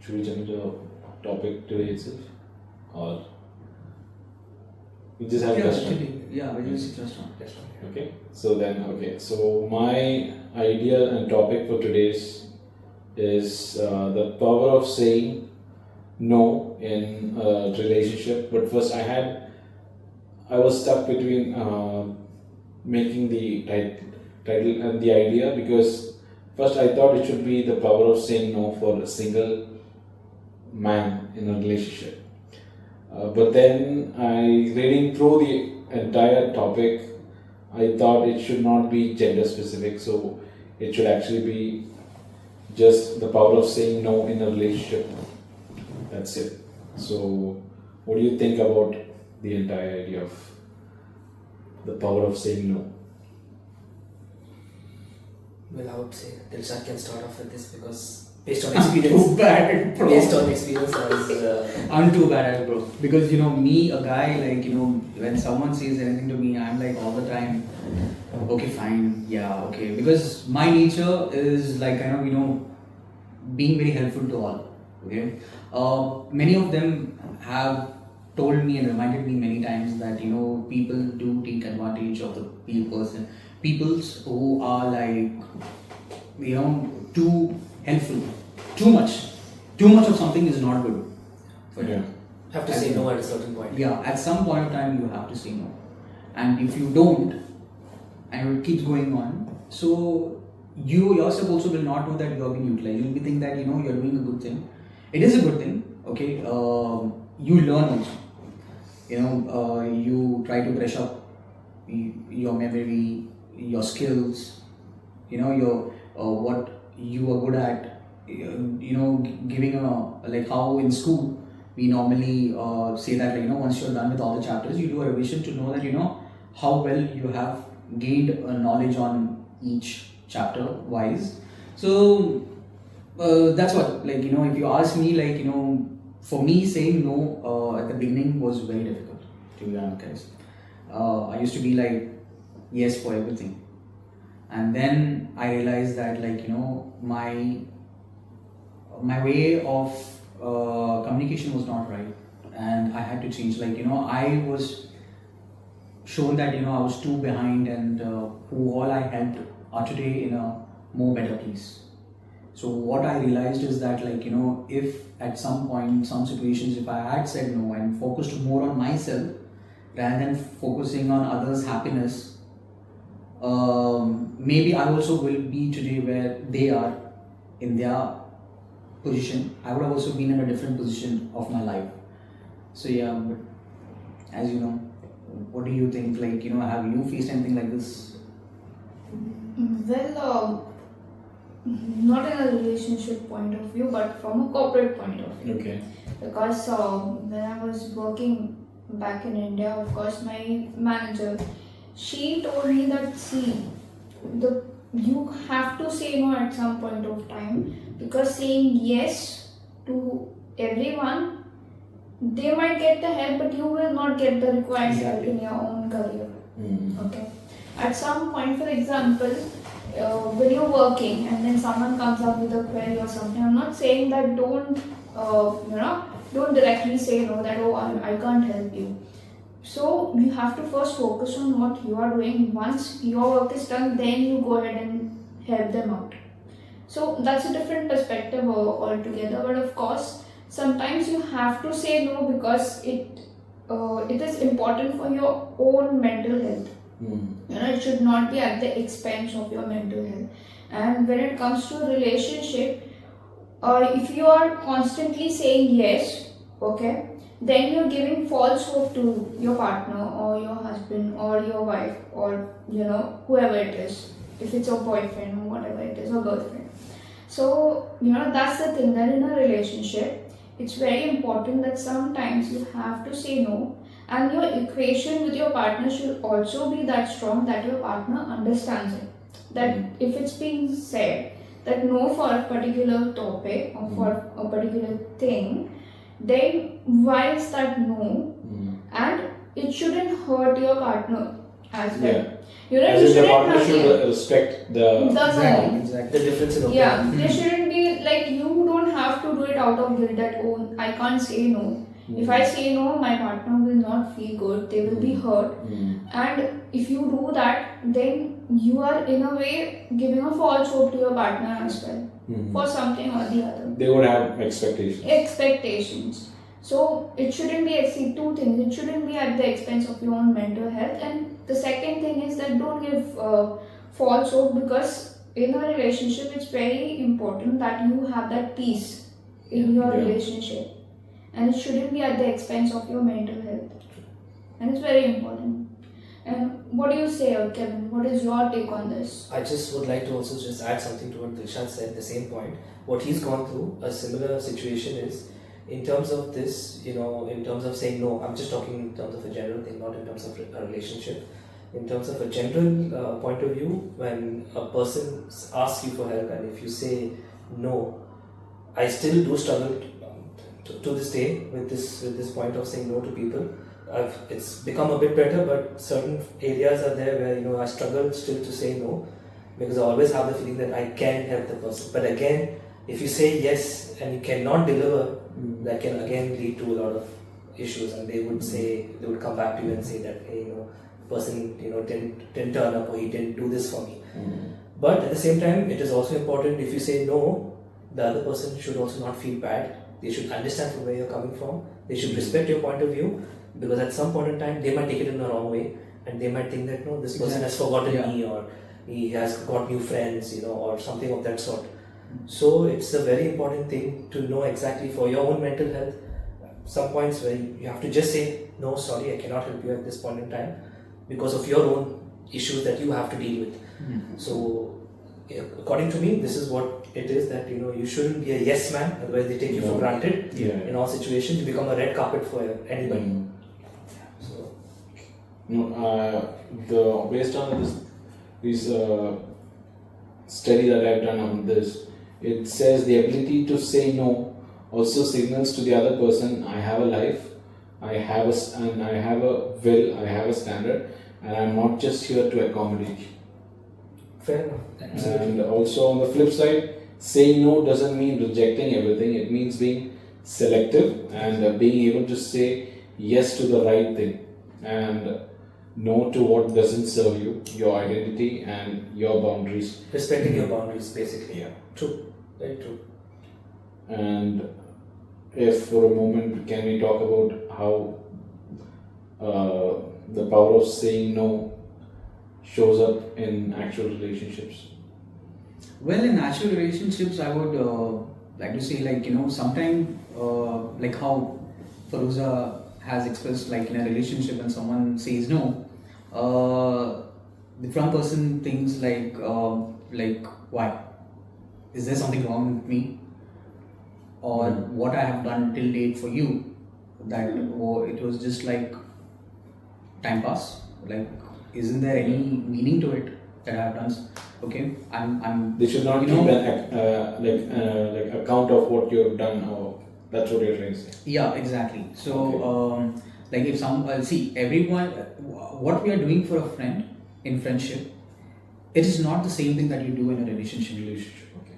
should we jump into the topic today itself, or we just have Yeah, touched on? actually, yeah, we just just on. Okay, so my idea and topic for today's is the power of saying no in a relationship. But first, I was stuck between making the title and the idea, because first I thought it should be the power of saying no for a single man in a relationship. But then reading through the entire topic, I thought it should not be gender specific, so it should actually be just the power of saying no in a relationship. That's it. So, what do you think about the entire idea of the power of saying no? Well, I would say Dilshad can start off with this because based on experience, Too bad, bro. based on experience, I was. I'm too bad at it, bro. Because me, a guy, when someone says anything to me, I'm like all the time, okay, fine, yeah, okay. Because my nature is like being very helpful to all. Okay, many of them have told me and reminded me many times that people do take advantage of the peoples who are like too helpful. Too much of something is not good for you. Have to say no at a certain point. Yeah, at some point of time you have to say no, and if you don't, and it keeps going on, so you yourself also will not know that you are being utilized. You'll be thinking that you're doing a good thing. It is a good thing, okay. You learn also. You try to brush up your memory, your skills. Your what you are good at. Giving like how in school we normally say that once you're done with all the chapters, you do a revision to know that how well you have gained knowledge on each chapter wise. So that's what, if you ask me, for me saying no at the beginning was very difficult, to be honest. I used to be like yes for everything, and then I realized that my way of communication was not right, and I had to change. I was shown that I was too behind, and who all I helped are today in a more better place. So what I realized is that if at some point, some situations, if I had said no and focused more on myself rather than focusing on others' happiness, maybe I also will be today where they are in their position. I would have also been in a different position of my life. So yeah, but as you know, what do you think? Have you faced anything like this? Well, not in a relationship point of view, but from a corporate point of view. Okay. Because when I was working back in India, of course, my manager, she told me that you have to say no at some point of time, because saying yes to everyone, they might get the help, but you will not get the required help in your own career. Okay. At some point, for example, when you're working and then someone comes up with a query or something, I'm not saying that don't directly say no, that I can't help you. So you have to first focus on what you are doing. Once your work is done, then you go ahead and help them out. So that's a different perspective altogether. But of course, sometimes you have to say no because it is important for your own mental health. It should not be at the expense of your mental health. And when it comes to a relationship, if you are constantly saying yes, okay, then you're giving false hope to your partner or your husband or your wife or whoever it is, if it's a boyfriend or whatever it is, or girlfriend. So that's the thing, that in a relationship it's very important that sometimes you have to say no, and your equation with your partner should also be that strong that your partner understands it. That if it's being said that no for a particular topic or for a particular thing, then why is that no? And it shouldn't hurt your partner as well. As you in the shouldn't partner have should respect the no. Exactly. The difference in Yeah, opinion. there shouldn't be like, you don't have to do it out of guilt that, oh, I can't say no. If I say no, my partner will not feel good, they will be hurt. And if you do that, then you are in a way giving a false hope to your partner as well for something or the other. They would have expectations. Expectations. So it shouldn't be two things. It shouldn't be at the expense of your own mental health. And the second thing is that don't give false hope, because in a relationship it's very important that you have that peace in your relationship. And it shouldn't be at the expense of your mental health. And it's very important. And what do you say, Kevin? What is your take on this? I just would like to also just add something to what Dilshad said, the same point. What he's gone through, a similar situation is, in terms of this, in terms of saying no, I'm just talking in terms of a general thing, not in terms of a relationship. In terms of a general point of view, when a person asks you for help and if you say no, I still do struggle to this day with this point of saying no to people. It's become a bit better, but certain areas are there where I struggle still to say no, because I always have the feeling that I can help the person. But again, if you say yes and you cannot deliver, that can again lead to a lot of issues, and they would come back to you and say that, hey, the person didn't turn up, or he didn't do this for me. But at the same time, it is also important, if you say no, the other person should also not feel bad. They should understand from where you're coming from. They should respect your point of view, because at some point in time they might take it in the wrong way, and they might think that, no, this person has forgotten me, or he has got new friends, or something of that sort. So it's a very important thing to know exactly for your own mental health. Some points where you have to just say, no, sorry, I cannot help you at this point in time, because of your own issues that you have to deal with. So according to me, this is what it is, that you shouldn't be a yes man, otherwise they take you for granted. In all situations, you become a red carpet for anybody. So based on this study that I've done on this, it says the ability to say no also signals to the other person, I have a life, I have a will, I have a standard, and I'm not just here to accommodate you. Fair enough. Absolutely. And also on the flip side, saying no doesn't mean rejecting everything. It means being selective and being able to say yes to the right thing and no to what doesn't serve you, your identity and your boundaries. Respecting your boundaries, basically. Yeah. True. Very true. And if for a moment, can we talk about how the power of saying no shows up in actual relationships? Well, in actual relationships, I would like to say, sometimes, like how Faroza has expressed, like in a relationship, when someone says no, the front person thinks like, why? Is there something wrong with me? Or what I have done till date for you, that it was just like time pass? Like, isn't there any meaning to it that I have done? Okay, I'm. They should not keep an account of what you have done, or that's what you're trying to say. Yeah, exactly. So, like if see, everyone, what we are doing for a friend in friendship, it is not the same thing that you do in a relationship.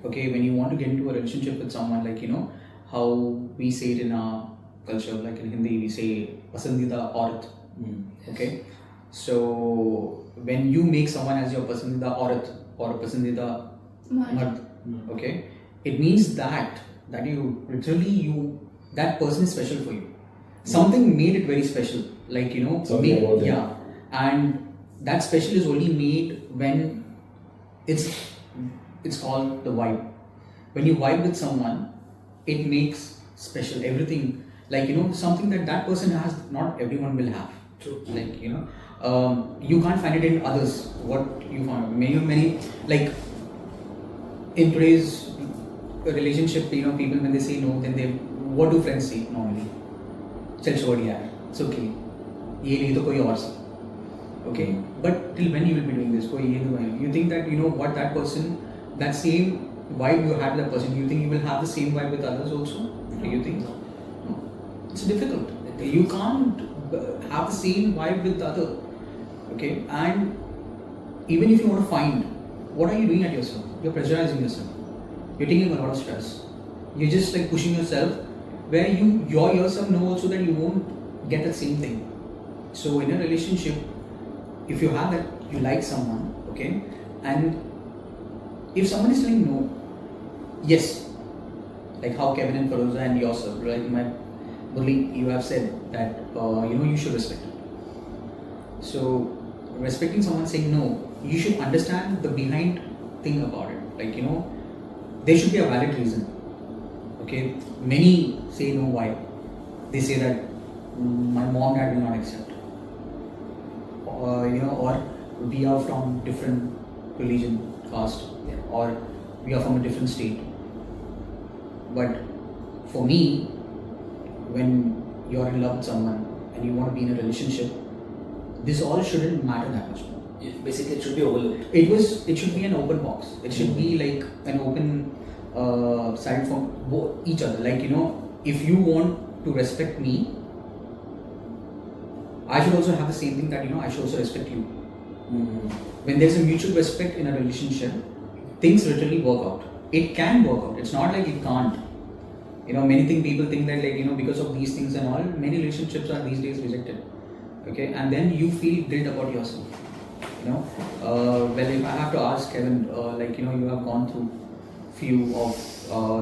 Okay, when you want to get into a relationship with someone, like how we say it in our culture, like in Hindi, we say pasandida aurat. Okay, so when you make someone as your pasandida aurat or a pasandida mard, okay, it means that you literally that person is special for you. Something made it very special, like and that special is only made when it's called the vibe. When you vibe with someone, it makes special everything. Like something that person has, not everyone will have. True. Like you can't find it in others. What you find many like in today's relationship, people when they say no, then what do friends say normally? Chal chhod yaar, it's okay. Ye nahi to koi aur sa. Okay, but till when you will be doing this? You think that what that person, that same vibe you had with that person, you think you will have the same vibe with others also? Do you think? No. It's difficult. You can't have the same vibe with the other. Okay, and even if you want to find, what are you doing at yourself? You're pressurizing yourself. You're taking a lot of stress. You're just like pushing yourself, where you yourself know also that you won't get the same thing. So in a relationship, if you have that, you like someone, okay, and if someone is saying no, yes, like how Kevin and Faroza and yourself, like Murali, you have said that you should respect it. So respecting someone saying no, you should understand the behind thing about it. Like there should be a valid reason. Okay, many say no. Why? They say that my mom dad will not accept, or we are from different religion, caste, or we are from a different state. But for me, when you're in love with someone and you want to be in a relationship, this all shouldn't matter that much. Basically, it should be overlooked. It should be an open box. It should be like an open side for each other. Like if you want to respect me, I should also have the same thing, that I should also respect you. When there's a mutual respect in a relationship, things literally work out. It can work out. It's not like it can't. Many things people think that because of these things and all, many relationships are these days rejected. Okay, and then you feel guilt about yourself. Well, if I have to ask Kevin, you have gone through few of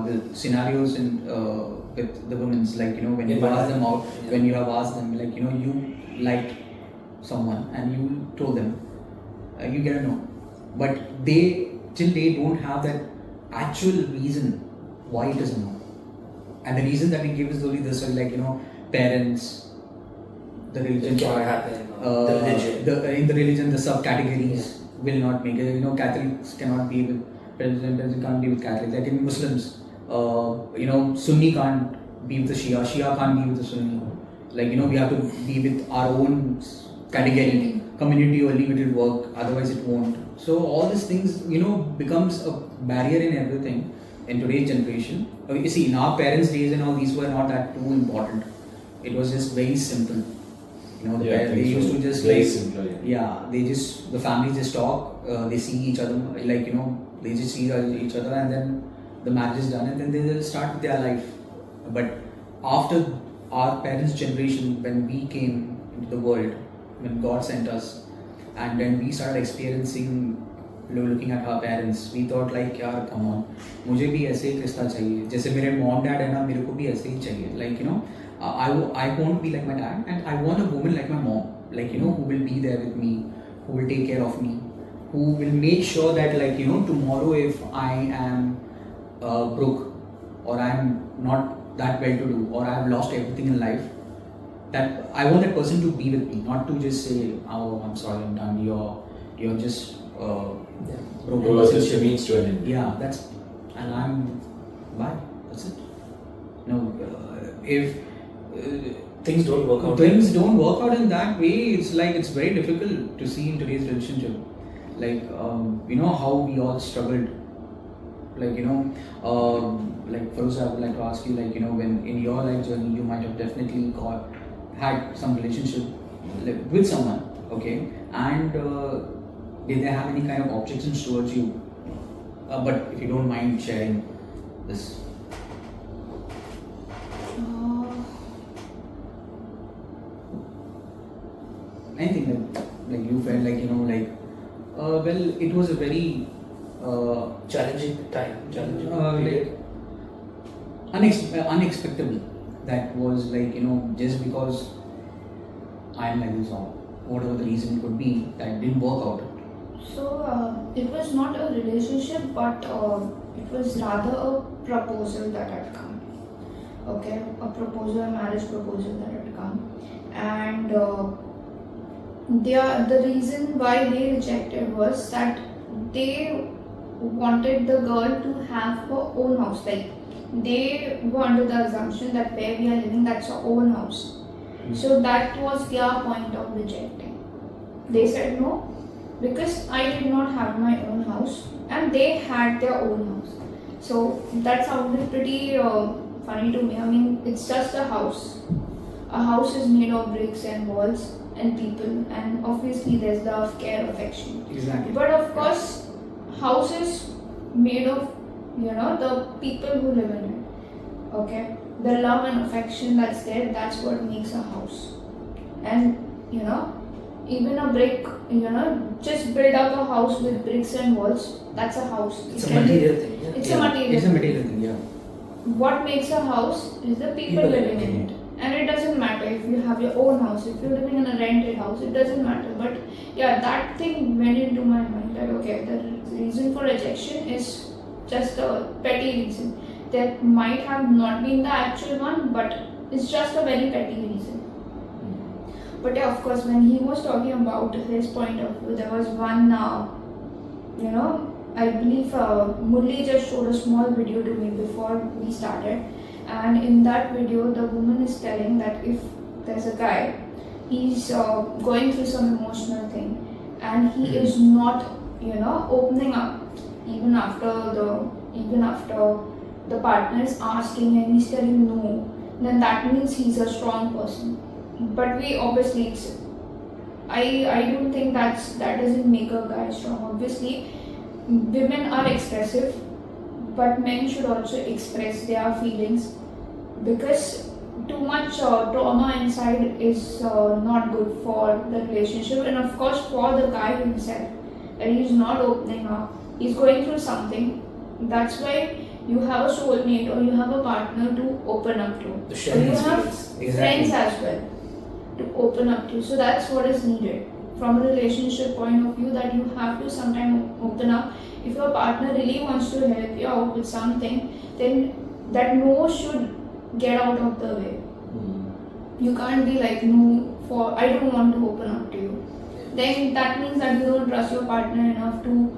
the scenarios with the women's, when you ask them out, when you have asked them, you liked someone and you told them, you get a no, but till they don't have that actual reason why it is a no, and the reason that we give is only this, parents, the religion, the religion. In the religion, the subcategories will not make it. Catholics cannot be with Protestants, can't be with Catholics. Like in Muslims, Sunni can't be with the Shia, Shia can't be with the Sunni. We have to be with our own category, community only it will work, otherwise it won't. So all these things, becomes a barrier in everything in today's generation. You see, in our parents' days and all, these were not that too important. It was just very simple. They used to just very simple, the family just talk, they see each other, they just see each other, and then the marriage is done, and then they just start their life. But after our parents' generation, when we came into the world, when God sent us, and then we started experiencing, looking at our parents, we thought यार come on, मुझे भी ऐसे एक रिश्ता चाहिए, जैसे मेरे mom dad है ना, मेरे को भी ऐसे ही चाहिए, I won't be like my dad, and I want a woman like my mom, who will be there with me, who will take care of me, who will make sure that tomorrow if I am broke, or I am not that well to do, or I have lost everything in life, that I want that person to be with me, not to just say, oh, I'm sorry, I'm done, you're just broken. You are just a means to an end. Yeah, and I'm bye. That's it. If things don't work out. Things don't work out in that way. It's very difficult to see in today's relationship. How we all struggled. Faroza, I would like to ask you, when in your life journey, you might have definitely had some relationship with someone, okay, and did they have any kind of objections towards you? But if you don't mind sharing this. Anything like you felt well, it was a very challenging time, unexpected. That was just because I am like this, or whatever the reason could be, that didn't work out. So it was not a relationship, but it was rather a proposal that had come. Okay, a marriage proposal that had come, and the reason why they rejected was that they wanted the girl to have her own house. They were under the assumption that where we are living, that's our own house. So that was their point of rejecting. They said no, because I did not have my own house and they had their own house. So that sounded pretty funny to me. I mean, it's just a house. A house is made of bricks and walls and people, and obviously there's love, care, affection. Exactly. But of course, house is made of the people who live in it. Okay, the love and affection that's there, that's what makes a house. And you know, even a brick, just build up a house with bricks and walls, that's a house. It's It a can be- material thing. Yeah? It's Yeah. a material. It's a material thing, yeah. What makes a house is the people living in it. And it doesn't matter if you have your own house, if you're living in a rented house, it doesn't matter. But yeah, that thing went into my mind that okay, the reason for rejection is just a petty reason. That might have not been the actual one, but it's just a very petty reason. But yeah, of course, when he was talking about his point of view, there was one, I believe Murali just showed a small video to me before we started. And in that video, the woman is telling that if there's a guy, he's going through some emotional thing, and he is not, opening up even after the partner is asking and he's telling no, then that means he's a strong person. But we obviously, I don't think that doesn't make a guy strong. Obviously, women are expressive, but men should also express their feelings, because too much trauma inside is not good for the relationship, and of course for the guy himself, that he's not opening up, he's going through something. That's why you have a soulmate or you have a partner to open up to, To or share you his have feelings. friends as well to open up to. So that's what is needed from a relationship point of view, that you have to sometimes open up. If your partner really wants to help you out with something, then that no should get out of the way. You can't be like no for I don't want to open up to you. Then that means that you don't trust your partner enough to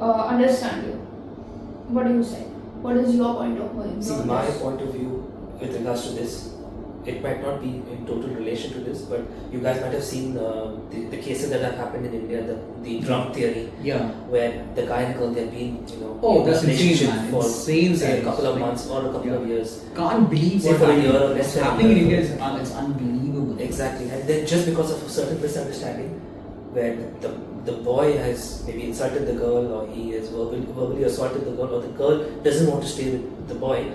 understand you. What do you say? What is your point of view? See, my point of view with regards to this, it might not be in total relation to this, but you guys might have seen the cases that have happened in India, the drum theory, Yeah. where the guy and girl, they've been, Oh, in that's a relationship insane, man. for Insane say a times. couple of Like, months or a couple of years. Can't believe Say what's for a year or happening. less What's than a happening in year. India is it's unbelievable. Exactly, and then just because of a certain misunderstanding, where the boy has maybe insulted the girl, or he has verbally assaulted the girl, or the girl doesn't want to stay with the boy.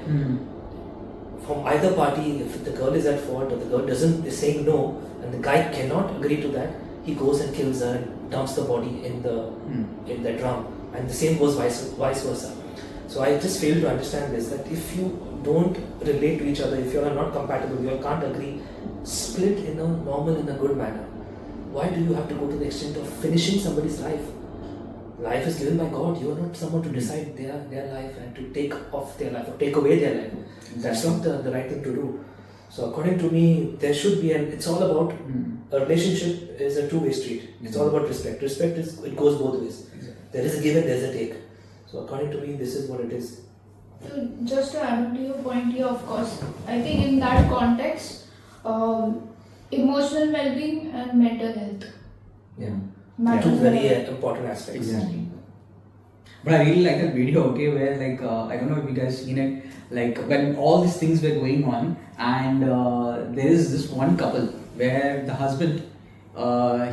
From either party, if the girl is at fault or the girl is saying no, and the guy cannot agree to that, he goes and kills her and dumps the body in the drum, and the same goes vice versa. So I just fail to understand this, that if you don't relate to each other, if you are not compatible, you all can't agree, split in a normal, in a good manner. Why do you have to go to the extent of finishing somebody's life? Life is given by God. You are not someone to decide their life and to take off their life or take away their life. That's not the right thing to do. So according to me, there should be, and it's all about, a relationship is a two-way street. It's all about respect. Respect it goes both ways. There is a give and there is a take. So according to me, this is what it is. So just to add on to your point here, of course, I think in that context, emotional well-being and mental health matters Two a very lot. important aspects. Exactly. But I really like that video, okay, where I don't know if you guys seen it, when all these things were going on, and there is this one couple where the husband,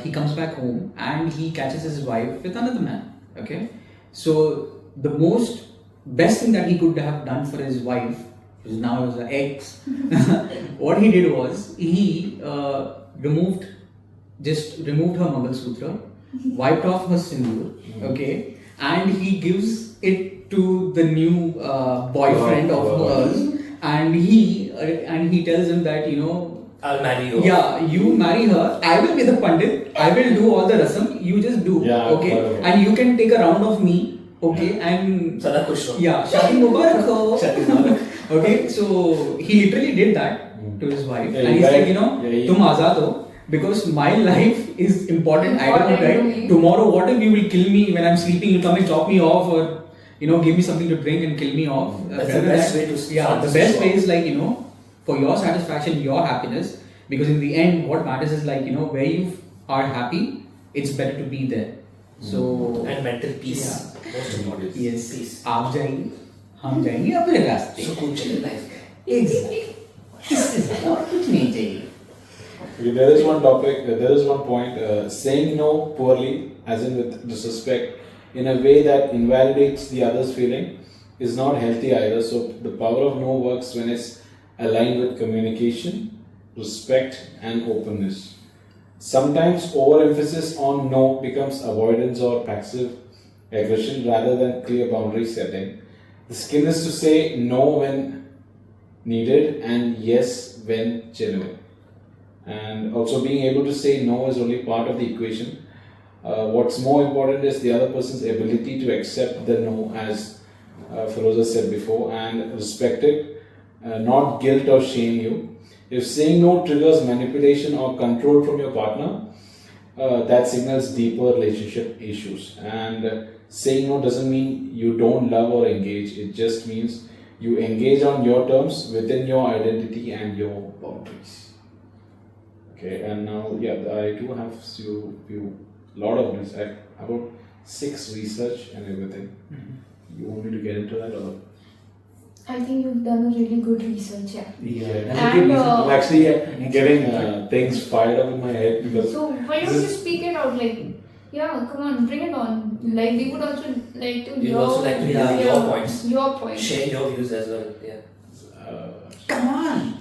he comes back home and he catches his wife with another man, okay. So the best thing that he could have done for his wife, who's now his ex, what he did was he removed her Mangalsutra, wiped off her sindoor, okay, and he gives it to the new boyfriend of hers, and he tells him that I'll marry you. yeah, you marry her, I will be the pandit, I will do all the rasam, you just do, okay, and you can take a round of me, okay, and Sada Kush. yeah, Shadi Mubarak ho. Shadi Mubarak. Okay, so he literally did that to his wife, Yeah, and he's right. like, tum azad ho, because my life is important. I don't Important to know, me. right? Tomorrow, what if you will kill me when I'm sleeping? You come and chop me off, or give me something to drink and kill me off. That's the Rather best than- way to Yeah, start the this best show. way is for your satisfaction, your happiness. Because in the end, what matters is where you are happy, it's better to be there. So And mental peace. Most important. yes, Peace. आप जाएंगे, हम जाएंगे अपने रास्ते. सुकून चाहिए life. Exactly. इससे ज़्यादा और कुछ नहीं चाहिए. Okay, there is one topic, there is one point, saying no poorly, as in with disrespect, in a way that invalidates the other's feeling, is not healthy either. So the power of no works when it's aligned with communication, respect, and openness. Sometimes overemphasis on no becomes avoidance or passive aggression rather than clear boundary setting. The skill is to say no when needed and yes when genuine. And also being able to say no is only part of the equation. What's more important is the other person's ability to accept the no, as Faroza said before, and respect it, not guilt or shame you. If saying no triggers manipulation or control from your partner, that signals deeper relationship issues. And saying no doesn't mean you don't love or engage, it just means you engage on your terms within your identity and your boundaries. Okay, and now, yeah, I do have few lot of this, about 6 research and everything. You want me to get into that or? I think you've done a really good research, yeah. Yeah, And, I'm actually getting things fired up in my head because. So why don't you speak it out, like, yeah, come on, bring it on. Like, we would also like to We would also like to hear your points. Your points. Share your views as well. Yeah. Come on.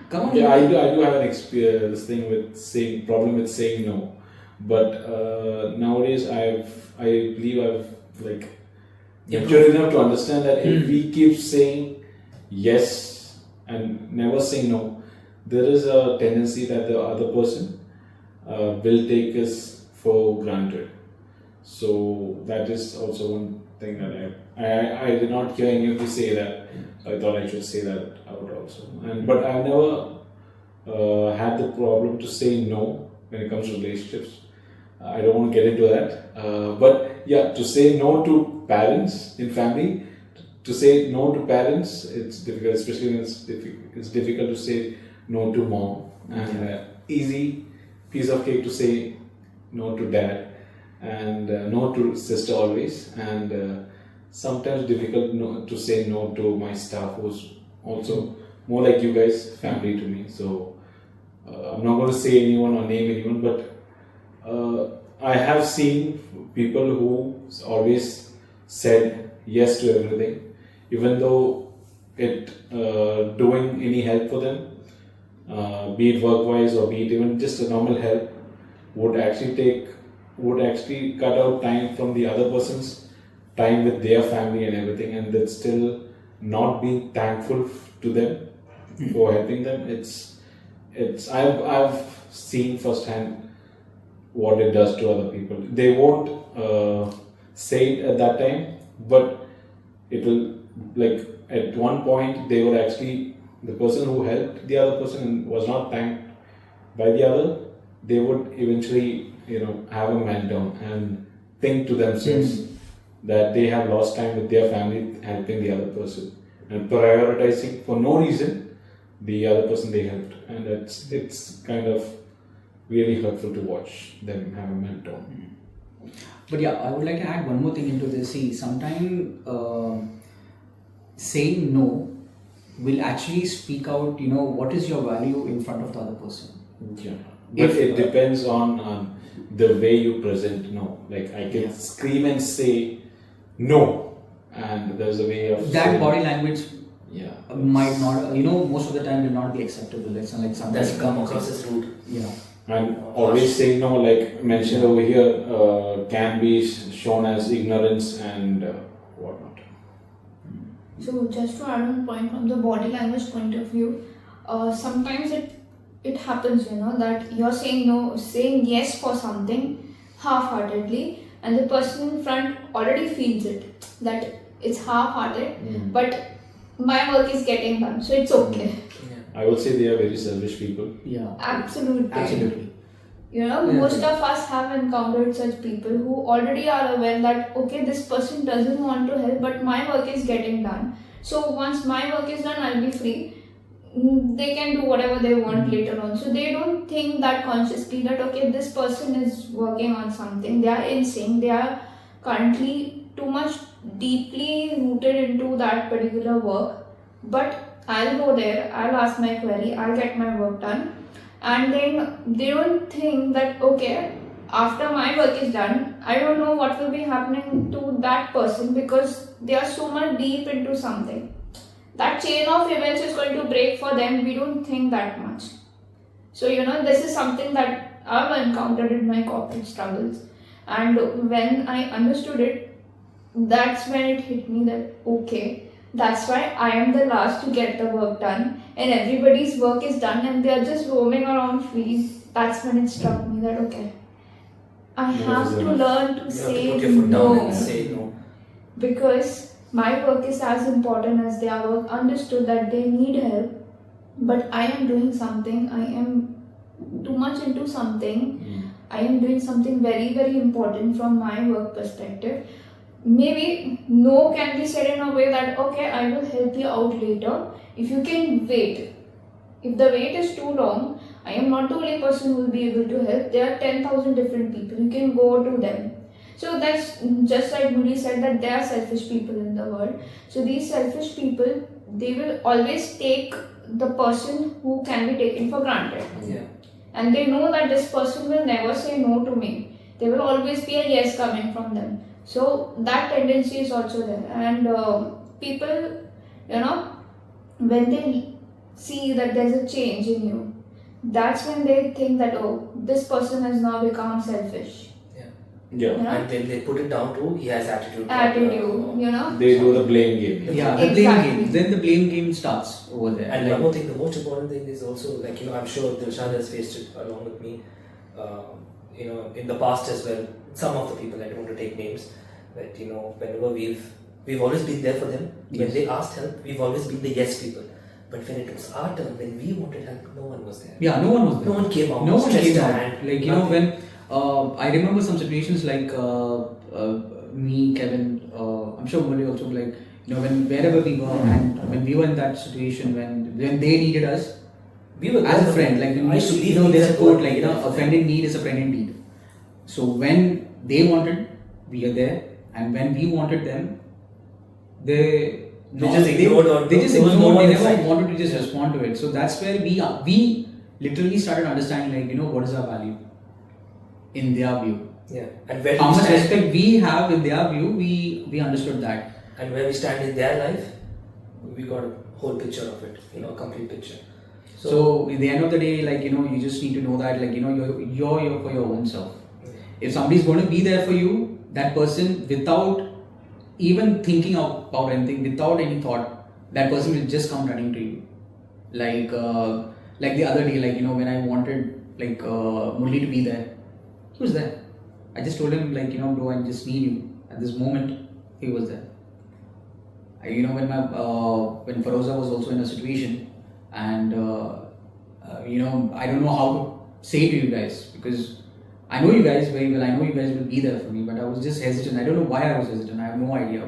Come on. Yeah, I do have an experience, this thing with problem with saying no, but nowadays I believe I've like matured enough to understand that if we keep saying yes and never say no, there is a tendency that the other person will take us for granted. So that is also one thing that I did not hear any of you say that, so I thought I should say that out also. But I've never had the problem to say no when it comes to relationships. I don't want to get into that. But yeah, to say no to parents in family, to say no to parents, it's difficult, especially when it's difficult to say no to mom. And easy piece of cake to say no to dad, and no to sister always. And sometimes difficult to say no to my staff, who's also more like you guys, family to me. So I'm not going to say anyone or name anyone, but I have seen people who always said yes to everything, even though it doing any help for them, be it work-wise or be it even just a normal help, would actually cut out time from the other person's time with their family and everything, and that's still not being thankful to them for helping them. I've seen firsthand what it does to other people. They won't say it at that time, but it will, like, at one point they were actually, the person who helped the other person and was not thanked by the other, they would eventually have a meltdown and think to themselves that they have lost time with their family helping the other person and prioritizing for no reason the other person they helped, and it's kind of really hurtful to watch them have a meltdown. But yeah, I would like to add one more thing into this. See, sometimes saying no will actually speak out, what is your value in front of the other person. Yeah, but it depends on the way you present no. Like, I can scream and say no, and there's a way of that saying, body language might not, most of the time will not be acceptable. It's not like something That's come across as rude. Yeah. And always saying no, like mentioned over here, can be shown as ignorance and whatnot. So just to add on point from the body language point of view, sometimes it happens, that you're saying yes for something half-heartedly, and the person in front already feels it, that it's half-hearted, but my work is getting done, so it's okay. I would say they are very selfish people. Yeah. Absolutely. Most of us have encountered such people who already are aware that, okay, this person doesn't want to help, but my work is getting done. So once my work is done, I'll be free. They can do whatever they want later on. So they don't think that consciously that, okay, this person is working on something. They are in sync. They are currently too much deeply rooted into that particular work. But I'll go there, I'll ask my query, I'll get my work done. And then they don't think that, okay, after my work is done, I don't know what will be happening to that person because they are so much deep into something. That chain of events is going to break for them. We don't think that much. So, this is something that I've encountered in my corporate struggles. And when I understood it, that's when it hit me that, okay, that's why I am the last to get the work done and everybody's work is done and they are just roaming around free. That's when it struck me that, okay, I have to learn to You have to say put your foot down no. and say no. Because my work is as important as their work. Understood that they need help, but I am doing something. I am too much into something. I am doing something very, very important from my work perspective. Maybe no can be said in a way that, okay, I will help you out later. If you can wait. If the wait is too long, I am not the only person who will be able to help. There are 10,000 different people. You can go to them. So that's just like Murali said, that there are selfish people in the world. So these selfish people, they will always take the person who can be taken for granted. Yeah. And they know that this person will never say no to me. There will always be a yes coming from them. So that tendency is also there. And people, when they see that there's a change in you, that's when they think that, oh, this person has now become selfish. Yeah. And then they put it down to he has attitude. They do the blame game. Yeah, the blame Exactly. game. Then the blame game starts over there. And one more thing, the most important thing is also, I'm sure Dilshad has faced it along with me, in the past as well. Some of the people, I don't want to take names, but whenever we've always been there for them. Yes. When they asked help, we've always been the yes people. But when it was our turn, when we wanted help, no one was there. Yeah, no one was there. No one came out. No one stretched came a out. hand, Like, nothing. when I remember some situations like me, Kevin, I'm sure Murali also, like, wherever we were and when we were in that situation, when they needed us, We were as there a friend, for like, them. I used to leave there's a them quote, for like, them. a friend in need is a friend indeed. So when they wanted, we are there, and when we wanted them, they just ignored or they just there was no ignored, one they never inside. wanted to just respond to it. So that's where we literally started understanding, like, what is our value in their view. Yeah. And where do How we much stand? respect we have in their view, we understood that. And where we stand in their life, we got a whole picture of it, a complete picture. So at the end of the day, like, you just need to know that, like, you're here for your own self. If somebody's going to be there for you, that person, without even thinking about anything, without any thought, that person will just come running to you. Like the other day, like, when I wanted, like, Murali to be there, he was there. I just told him, like, bro, I just need you. At this moment, he was there. When Faroza was also in a situation, and I don't know how to say to you guys, because I know you guys very well. I know you guys will be there for me, but I was just hesitant. I don't know why I was hesitant. I have no idea.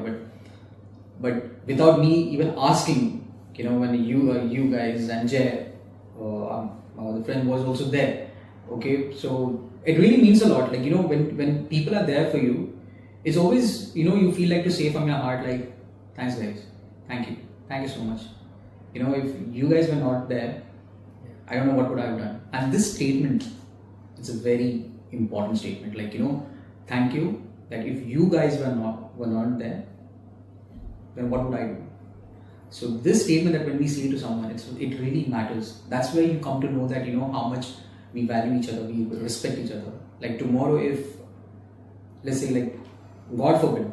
But without me even asking, when you guys and Jay, the friend was also there. Okay, so it really means a lot. Like, when people are there for you, it's always, you feel like to say from your heart, like, thanks guys, thank you so much. If you guys were not there, I don't know what would I have done. And this statement, it's a very important statement. Like, thank you. That if you guys were not there, then what would I do? So this statement that when we say to someone, it really matters. That's where you come to know that how much we value each other, we respect each other. Like, tomorrow, if, let's say, like, God forbid,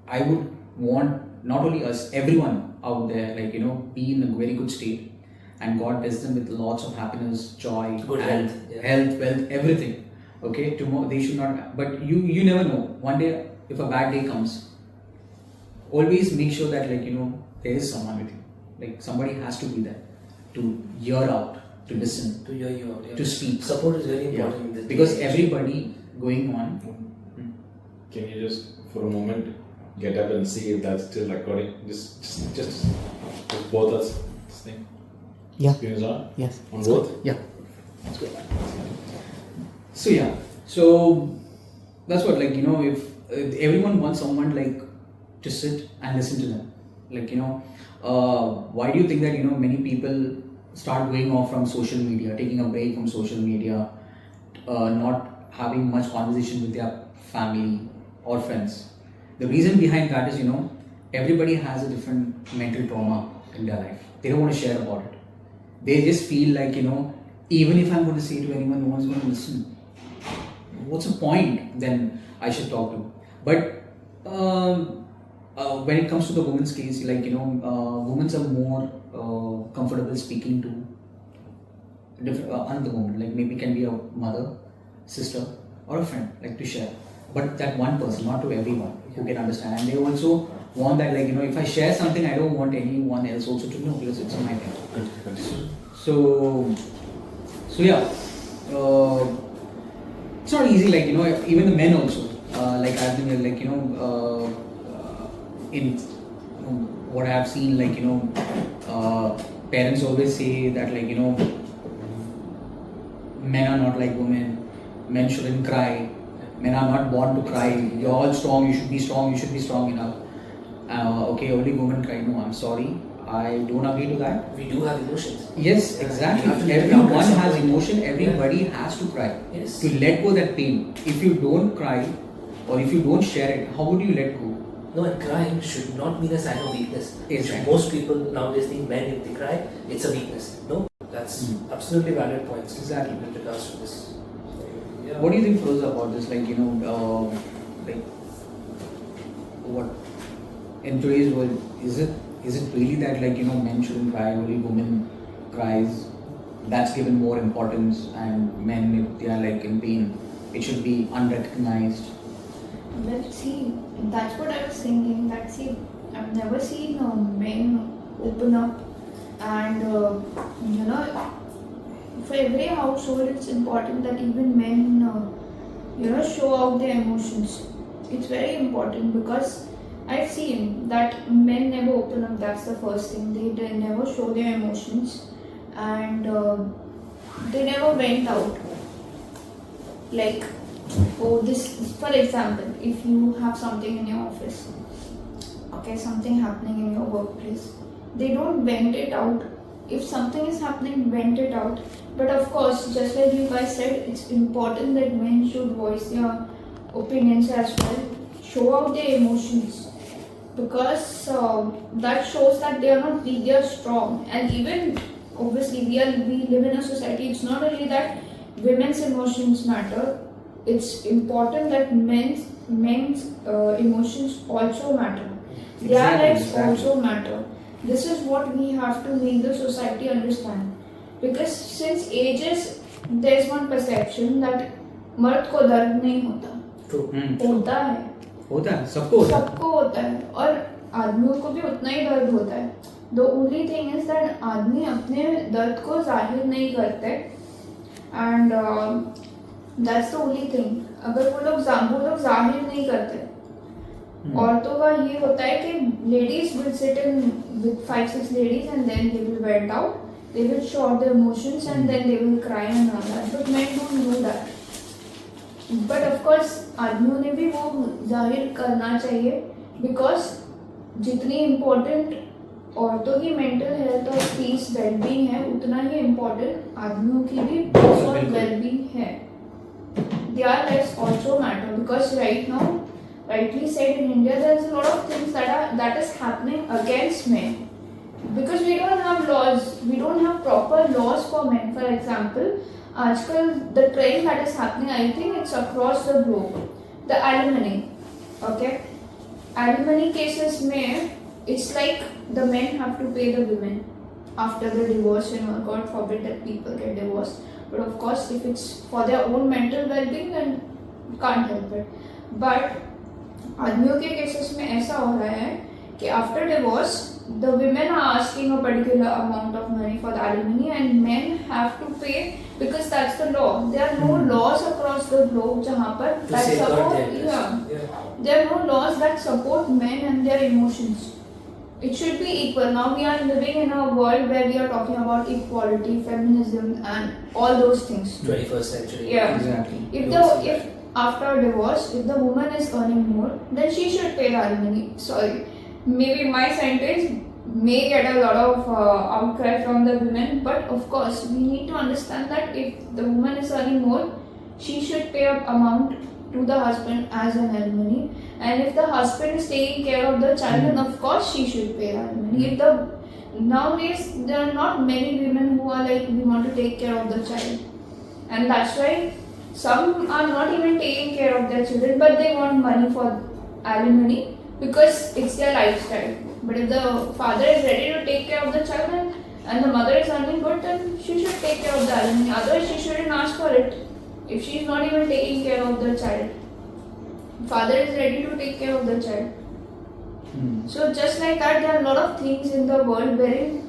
I would want not only us, everyone out there, like, be in a very good state, and God bless them with lots of happiness, joy, Good and health, wealth, everything. Okay, tomorrow they should not, but you never know. One day, if a bad day comes, always make sure that, like, there is someone with you. Like, somebody has to be there to hear out, to listen, To hear you out. Yeah. to speak. Support is very important in this. Because day and age. everybody going on. Can you just for a moment get up and see if that's still recording? Just both us this thing. Yeah. Screen is on? Yes. On both? Yeah. So yeah. So that's what, like, if everyone wants someone, like, to sit and listen to them. Like, why do you think that, many people start going off from social media, taking a break from social media, not having much conversation with their family, or friends. The reason behind that is, everybody has a different mental trauma in their life. They don't want to share about it. They just feel like, even if I'm going to say to anyone, no one's going to listen. What's the point then I should talk to? But when it comes to the women's case, women are more comfortable speaking to another woman, like maybe can be a mother, sister, or a friend, like to share. But that one person, not to everyone who can understand. And they also want that, if I share something, I don't want anyone else also to know because it's my thing. So yeah, it's not easy. Even the men also. I've been in what I have seen, parents always say that men are not like women. Men shouldn't cry. Men are not born to cry. You're all strong. You should be strong. You should be strong enough. Okay, only women cry. No, I'm sorry. I don't agree to that. We do have emotions. Yes, exactly. Everyone has emotion. Everybody has to cry. Yes. To let go that pain. If you don't cry or if you don't share it, how would you let go? No, and crying should not mean a sign of weakness. Exactly. Most people nowadays think men, if they cry, it's a weakness. No, that's absolutely valid points. Exactly. In regards to this. Yeah. What do you think, Faroza, about this? What in today's world is it really that men shouldn't cry, only women cries? That's given more importance, and men, if they are in pain, it should be unrecognized. Well, see, that's what I was thinking. That see, I've never seen men open up, and for every household, it's important that even men, show out their emotions. It's very important because I've seen that men never open up. That's the first thing. They never show their emotions, and they never went out. For example, if you have something in your office, okay, something happening in your workplace, they don't vent it out. If something is happening, vent it out. But of course, just like you guys said, it's important that men should voice their opinions as well, show out their emotions, because that shows that they are not weak, they are strong. And even obviously we live in a society. It's not only that women's emotions matter. It's important that men's emotions also matter. Their lives also matter. This is what we have to make the society understand. Because since ages, there's one perception that मर्द को दर्द नहीं होता. होता है सबको होता है और आदमियों को भी उतना ही दर्द होता है. The only thing is that आदमी अपने दर्द को जाहिर नहीं करते, and that's the only thing. अगर वो लोग जाहिर नहीं करते, औरतों का ये होता है कि ladies will sit in with 5-6 ladies and then they will vent out, they will show out their emotions and then they will cry and all that. But men don't do that. But of course आदमियों ने भी वो जाहिर करना चाहिए, because जितनी important औरतों की मेंटल हेल्थ और पीस वेलबींग है, उतना ही इम्पोर्टेंट आदमियों की भी पीस और वेलबींग है. Their lives also matter, because right now, rightly said, in India there is a lot of things that is happening against men, because we don't have laws, we don't have proper laws for men. For example, आजकल the trend that is happening, I think it's across the globe, the alimony. Okay, alimony cases में it's like the men have to pay the women after the divorce, God forbid that people get divorced. But of course, if it's for their own mental well-being, then you can't help it. But आदमियों के cases में ऐसा हो रहा है कि after divorce, the women are asking a particular amount of money for the alimony and men have to pay, because that's the law. There are no laws across the globe जहाँ पर that support, there are no laws that support men and their emotions. It should be equal. Now we are living in a world where we are talking about equality, feminism, and all those things. 21st century. Yeah. Exactly. If after a divorce, if the woman is earning more, then she should pay the alimony. Sorry, maybe my sentence may get a lot of outcry from the women, but of course we need to understand that if the woman is earning more, she should pay an amount to the husband as an alimony. And if the husband is taking care of the child, then of course she should pay alimony. If the nowadays there are not many women who are like, we want to take care of the child, and that's why some are not even taking care of their children, but they want money for alimony because it's their lifestyle. But if the father is ready to take care of the child and the mother is earning good, then she should take care of the alimony. Otherwise, she shouldn't ask for it. If she is not even taking care of the child, father is ready to take care of the child. So just like that, there are a lot of things in the world wherein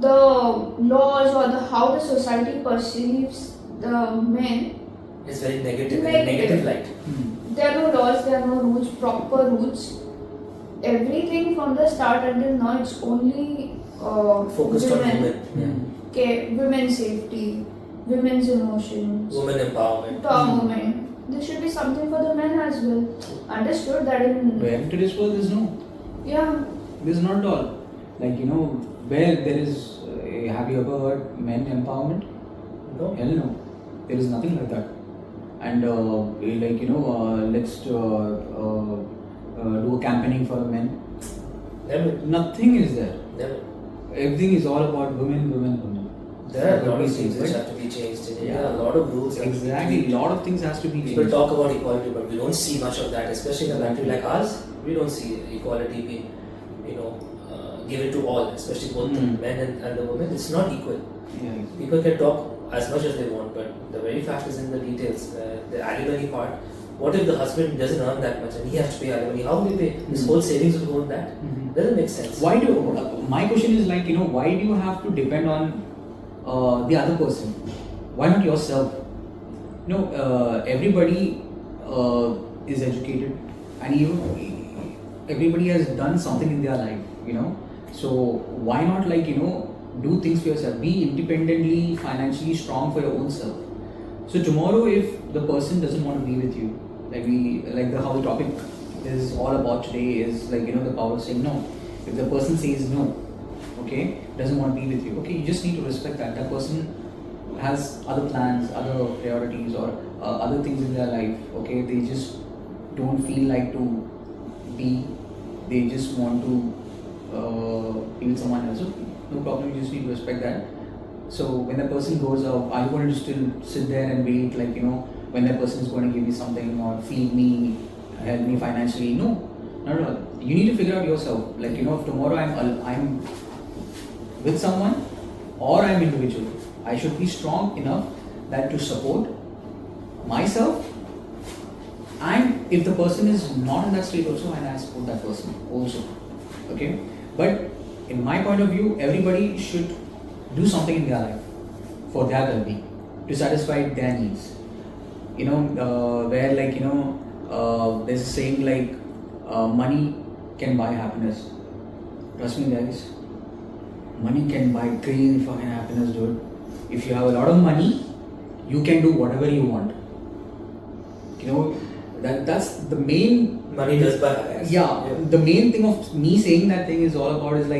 the laws or how the society perceives the men. It's very negative, in a negative light. There are no laws, there are no rules, proper rules. Everything from the start until now, it's only Focused on women. Okay, women's safety, women's emotions, Women empowerment. empowerment. There should be something for the men as well. Understood that in Where in today's world there's no. yeah. There's not at all. Like, where there is, have you ever heard men empowerment? No. Hell no. There is nothing like that. And let's do a campaigning for men. Never. Nothing is there. Never. Everything is all about women. There are a lot of Everything, things which right? have to be changed. In India, Yeah. a lot of rules. have to be Exactly. tweaked. A lot of things has to be People changed. talk about equality, but we don't see much of that, especially in a country like ours. We don't see equality being, given to all, especially both the men and the women. It's not equal. Yeah. People can talk as much as they want, but the very fact is in the details. The alimony part. What if the husband doesn't earn that much and he has to pay alimony? How will he pay? His whole savings will go on that. Doesn't make sense. Why my question is like, why do you have to depend on the other person? Why not yourself? Everybody is educated, and even everybody has done something in their life, So why not do things for yourself? Be independently, financially strong for your own self. So tomorrow, if the person doesn't want to be with you, how the topic is all about today is the power of saying no. If the person says no, okay, doesn't want to be with you, okay, you just need to respect that. That person has other plans, other priorities, or other things in their life, okay, they just don't feel like to be, they just want to be with someone else. So, no problem, you just need to respect that. So when the person goes out, are you going to still sit there and wait, when that person is going to give me something or feed me, help me financially? No, not at all. You need to figure out yourself. If tomorrow I'm with someone or I'm individual, I should be strong enough that to support myself. And if the person is not in that state also, and I support that person also. Okay? But in my point of view, everybody should do something in their life for their well-being, to satisfy their needs. Where there's a saying money can buy happiness. Trust me guys, money can buy crazy fucking happiness, dude. If you have a lot of money, you can do whatever you want. That's the main. Money does buy happiness. Yeah, the main thing of me saying that thing is all about is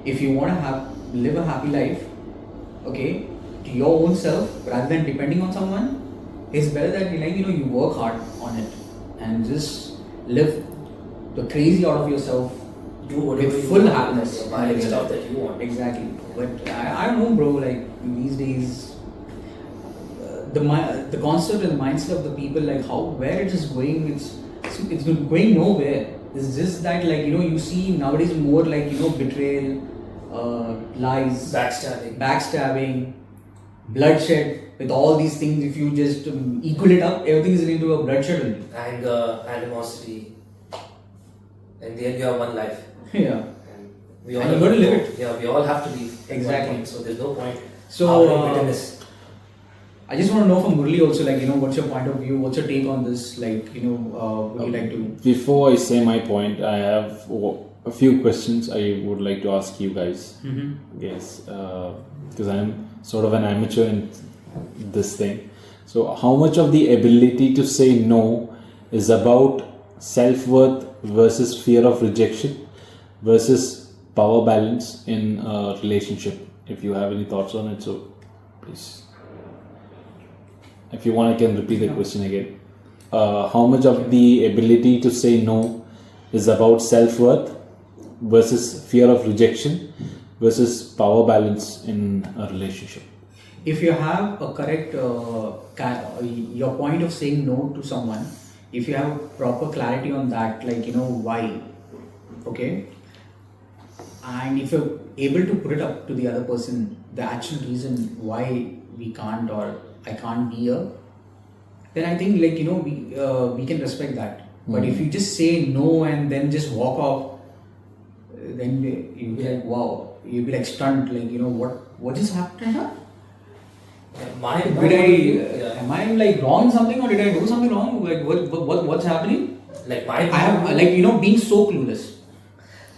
if you want to live a happy life, okay, to your own self rather than depending on someone, it's better that you work hard on it and just live the crazy out of yourself. Do whatever with you full want. happiness. Buy the stuff that you want. Exactly. But I don't know, bro. These days, the concept and the mindset of the people, where it is going, it's going nowhere. It's just that you see nowadays more betrayal, lies, backstabbing, bloodshed. With all these things, if you just equal it up, everything is into a bloodshed only. Anger, animosity, and then you have one life. Yeah. And we all And you have got to live it. Yeah, we all have to live. at one Exactly. point, so there's no point. So, harboring bitterness. I just want to know from Murali also, what's your point of view? What's your take on this? Would you like to? Before I say my point, I have a few questions I would like to ask you guys. Yes, because I'm sort of an amateur in this thing. So, how much of the ability to say no is about self-worth versus fear of rejection versus power balance in a relationship? If you have any thoughts on it, so please. If you want, I can repeat the question again. how much of the ability to say no is about self-worth versus fear of rejection versus power balance in a relationship. If you have a correct your point of saying no to someone, if you have proper clarity on that, like why, okay, and if you're able to put it up to the other person, the actual reason why we can't or I can't be here, then I think we can respect that. But if you just say no and then just walk off, then you'll be like, wow, you'll be like stunned, like what just happened? Huh? Am I like wrong in something, or did I do something wrong? Like what's happening? Like I have being so clueless.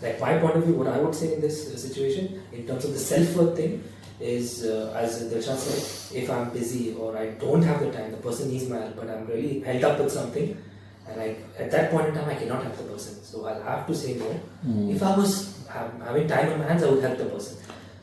Like my point of view, what I would say in this situation, in terms of the self-worth thing, is as Dilshad said, if I'm busy or I don't have the time, the person needs my help, but I'm really held up with something, and at that point in time I cannot help the person, so I'll have to say no. If I was having time on my hands, I would help the person.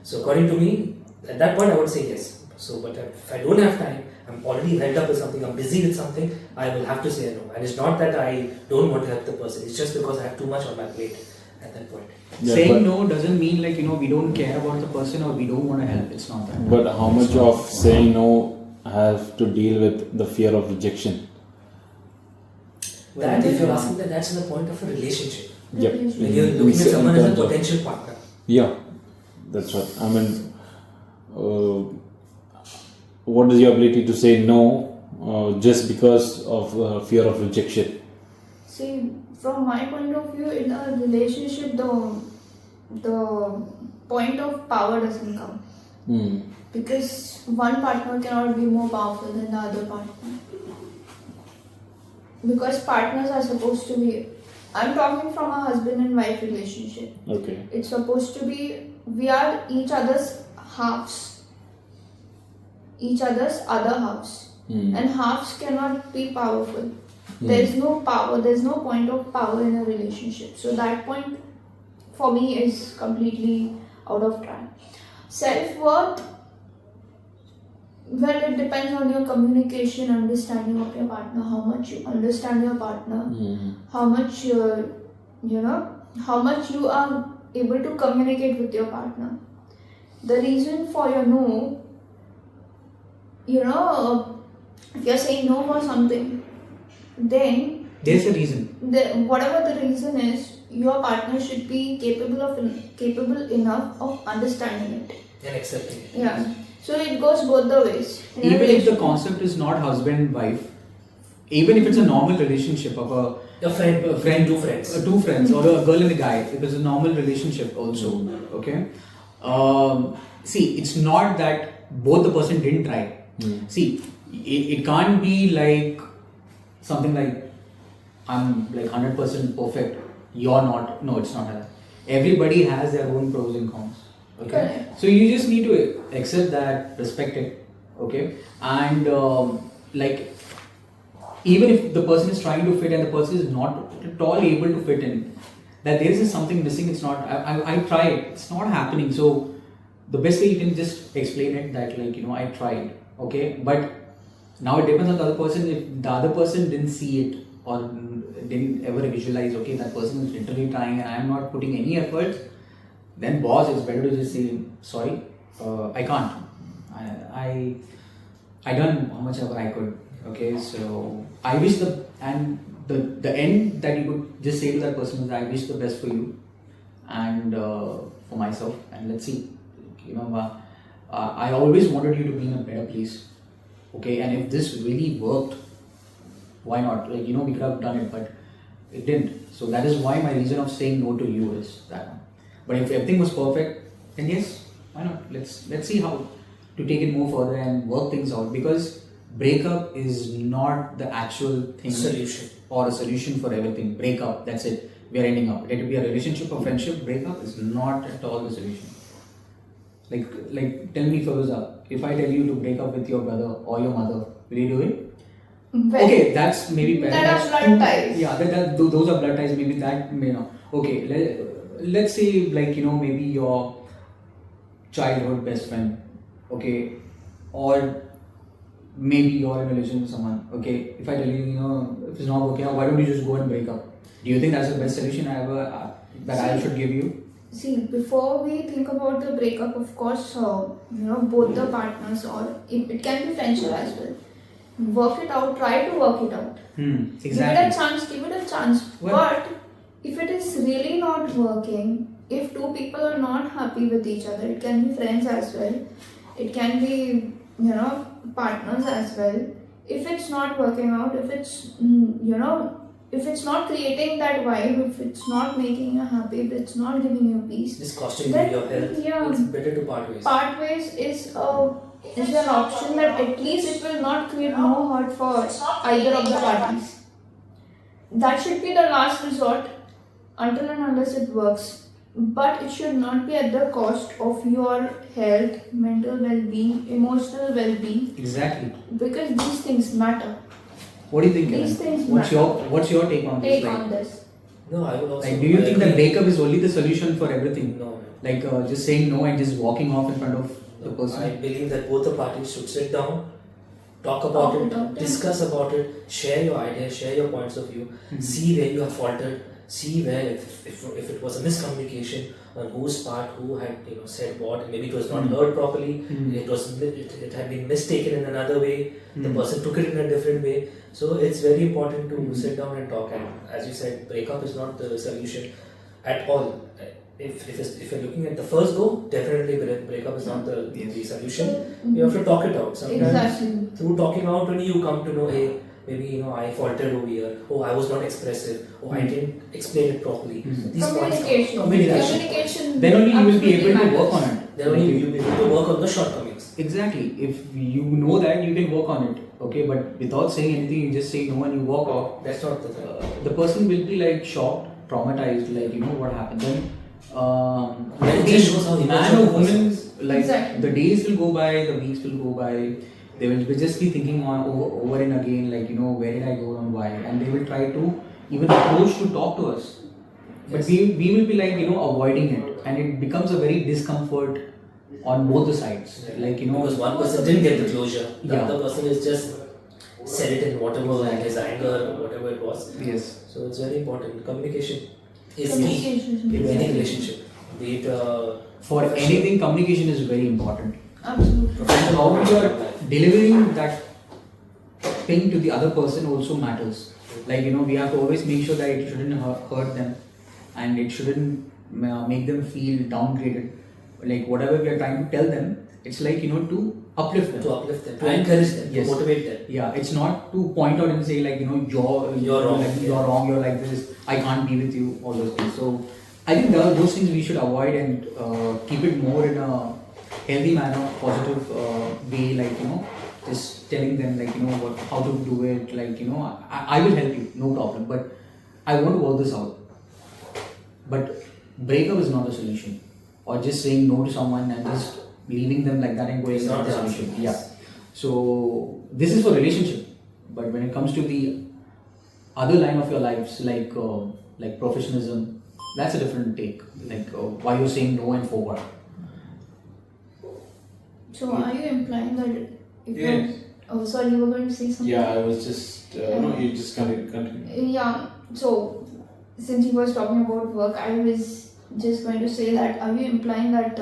So according to me, at that point I would say yes. So, but if I don't have time, I'm already held up with something, I'm busy with something, I will have to say no. And it's not that I don't want to help the person, it's just because I have too much on my plate at that point. Yeah, saying no doesn't mean we don't care about the person or we don't want to help. It's not that. But how much of saying no have to deal with the fear of rejection? That, if you're asking that's the point of a relationship. Yep. When you're looking at someone as a potential partner. Yeah, that's right. I mean, what is your ability to say no just because of fear of rejection? See, from my point of view, in a relationship, the point of power doesn't come. Because one partner cannot be more powerful than the other partner. Because partners are supposed to be, I'm talking from a husband and wife relationship. Okay. It's supposed to be, we are each other's halves, each other's other halves. And halves cannot be powerful. There's no power, there's no point of power in a relationship. So that point for me is completely out of track. Self-worth, well, it depends on your communication, understanding of your partner, how much you understand your partner, how much how much you are able to communicate with your partner. The reason for your no, if you're saying no for something, then there's a reason. Whatever the reason is, your partner should be capable enough of understanding it and accepting it. Yeah. So it goes both the ways. Even if the concept is not husband-wife, even if it's a normal relationship of a friend, two friends, or a girl and a guy, if it's a normal relationship also, okay. See, it's not that both the person didn't try. See, it can't be like something like I'm like 100% perfect, you're not. No, it's not that. Everybody has their own pros and cons. Okay. Correct. So you just need to accept that, respect it, okay, and even if the person is trying to fit and the person is not at all able to fit in, that there is something missing. It's not. I tried. It's not happening. So the best way you can just explain it that I tried, okay, but now it depends on the other person. If the other person didn't see it or didn't ever visualize, okay, that person is literally trying and I am not putting any effort, then boss, it's better to just say sorry, I can't. I done how much ever I could. Okay, so I wish the end that you could just say to that person is I wish the best for you and for myself, and let's see. I always wanted you to be in a better place. Okay, and if this really worked, why not? We could have done it, but it didn't. So that is why my reason of saying no to you is that one. But if everything was perfect, then yes, why not? Let's see how to take it more further and work things out, because breakup is not the actual thing solution or a solution for everything. Breakup, that's it. We are ending up. Let it be a relationship or friendship. Breakup is not at all the solution. Like tell me, Faroza, if I tell you to break up with your brother or your mother, will you do it? Well, okay, that's maybe better. That are blood ties. Yeah, those are blood ties. Maybe that, Okay, let's say maybe your childhood best friend, okay, or maybe you're in a relationship with someone. Okay, if I tell you, if it's not working out, why don't you just go and break up? Do you think that's the best solution I should give you? See, before we think about the breakup, of course, both the partners, or it can be friendship as well, work it out, try to work it out. Exactly. Give it a chance. Well- But if it is really not working, if two people are not happy with each other, it can be friends as well, it can be, partners as well. If it's not working out, if it's, if it's not creating that vibe, if it's not making you happy, if it's not giving you peace, It's costing you then your health. yeah, It's better to part ways. part ways is an option that at least it will not create no hurt for either of the parties. That should be the last resort until and unless it works. But it should not be at the cost of your health, mental well-being, emotional well-being, Exactly. because these things matter. What do you think, These Kevin? things What's your take on this? Take on this. No, I would also. Like, do you think that agree. breakup is only the solution for everything? No. Like just saying no and just walking off in front of the person? I believe that both the parties should sit down, talk about Talk it, about it. discuss about it, share your ideas, share your points of view, see where you have faltered, see where if it was a miscommunication on whose part, who had said what, maybe it was not heard properly, it had been mistaken in another way, the person took it in a different way. So it's very important to sit down and talk. And as you said, breakup is not the solution at all. If you're looking at the first go, definitely breakup is not the solution. You have to talk it out. Sometimes Exactly. through talking out, only you come to know, hey, maybe I faltered over here. Oh, I was not expressive. Oh, I didn't explain it properly. These points Communication. communication. Then only you will be absolutely able to work matters. on it. Then only you'll be able to work on the shortcomings. Exactly. If you know that, you can work on it. Okay, but without saying anything, you just say no and you walk off. That's not the thing. The person will be like shocked, traumatized, like what happened. Then It just shows how man immature or the person woman, is. like Exactly. the days will go by, the weeks will go by. They will just be thinking on over and again, like where did I go and why, and they will try to even approach to talk to us. But Yes. we will be like avoiding it, and it becomes a very discomfort on both the sides. Like Because one person didn't get the closure, the Yeah. other person is just said it in whatever, like his anger or whatever it was. Yes. So it's very important. Communication is key Communication. in any relationship. Be it For anything, communication is very important. Absolutely. And how you are delivering that thing to the other person also matters. Like we have to always make sure that it shouldn't hurt them, and it shouldn't make them feel downgraded. Like whatever we are trying to tell them, it's like to uplift them. to uplift them, to And- encourage them, yes. to motivate them. Yeah, it's not to point out and say like you're wrong. like, you're wrong, you're like this, I can't be with you, all those things. So I think those things we should avoid and keep it more in a healthy manner, positive way, like just telling them like how to do it, like I will help you, no problem, but I want to work this out. But breakup is not the solution, or just saying no to someone and just leaving them like that and going It's not the the solution. answer. Yeah. So this is for relationship, but when it comes to the other line of your lives, like professionalism, that's a different take. Like why you're saying no and for what? So are you implying that if Yes. you're... Oh, sorry, you were going to say something? Yeah, I was just no. You just continue. Yeah, so since he was talking about work, I was just going to say that are you implying that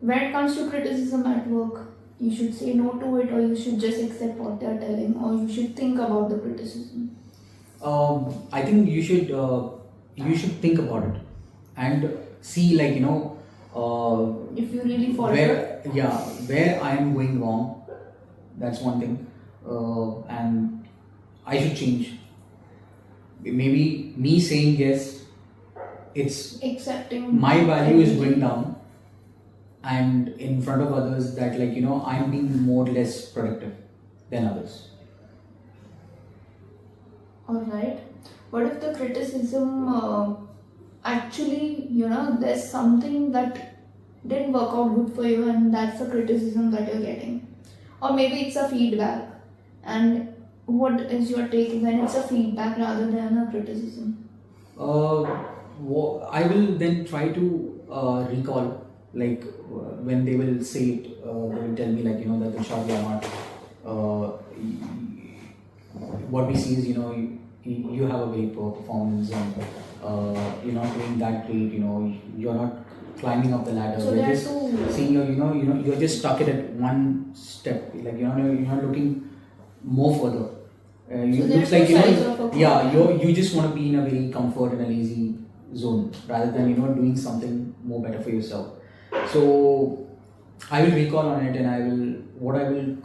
when it comes to criticism at work, you should say no to it, or you should just accept what they are telling, or you should think about the criticism? I think you should think about it and see like If you really follow where I am going wrong. That's one thing, and I should change. Maybe me saying yes, it's accepting my value is going down, and in front of others that I'm being more less productive than others. Alright. What if the criticism actually, there's something that didn't work out good for you, and that's the criticism that you're getting? Or maybe it's a feedback. And what is your take when it's a feedback rather than a criticism? I will then try to recall, like when they will say it, they will tell me like that Dilshad, you are not what we see is, you have a very poor performance and you're not doing that great, you're not climbing up the ladder. So You're there are just two. seeing you're just stuck at one step. Like, you're not looking more further. So there looks are like, two sides of a coin. you just want to be in a very comfort and a lazy zone rather than, doing something more better for yourself. So I will recall on it, and what I will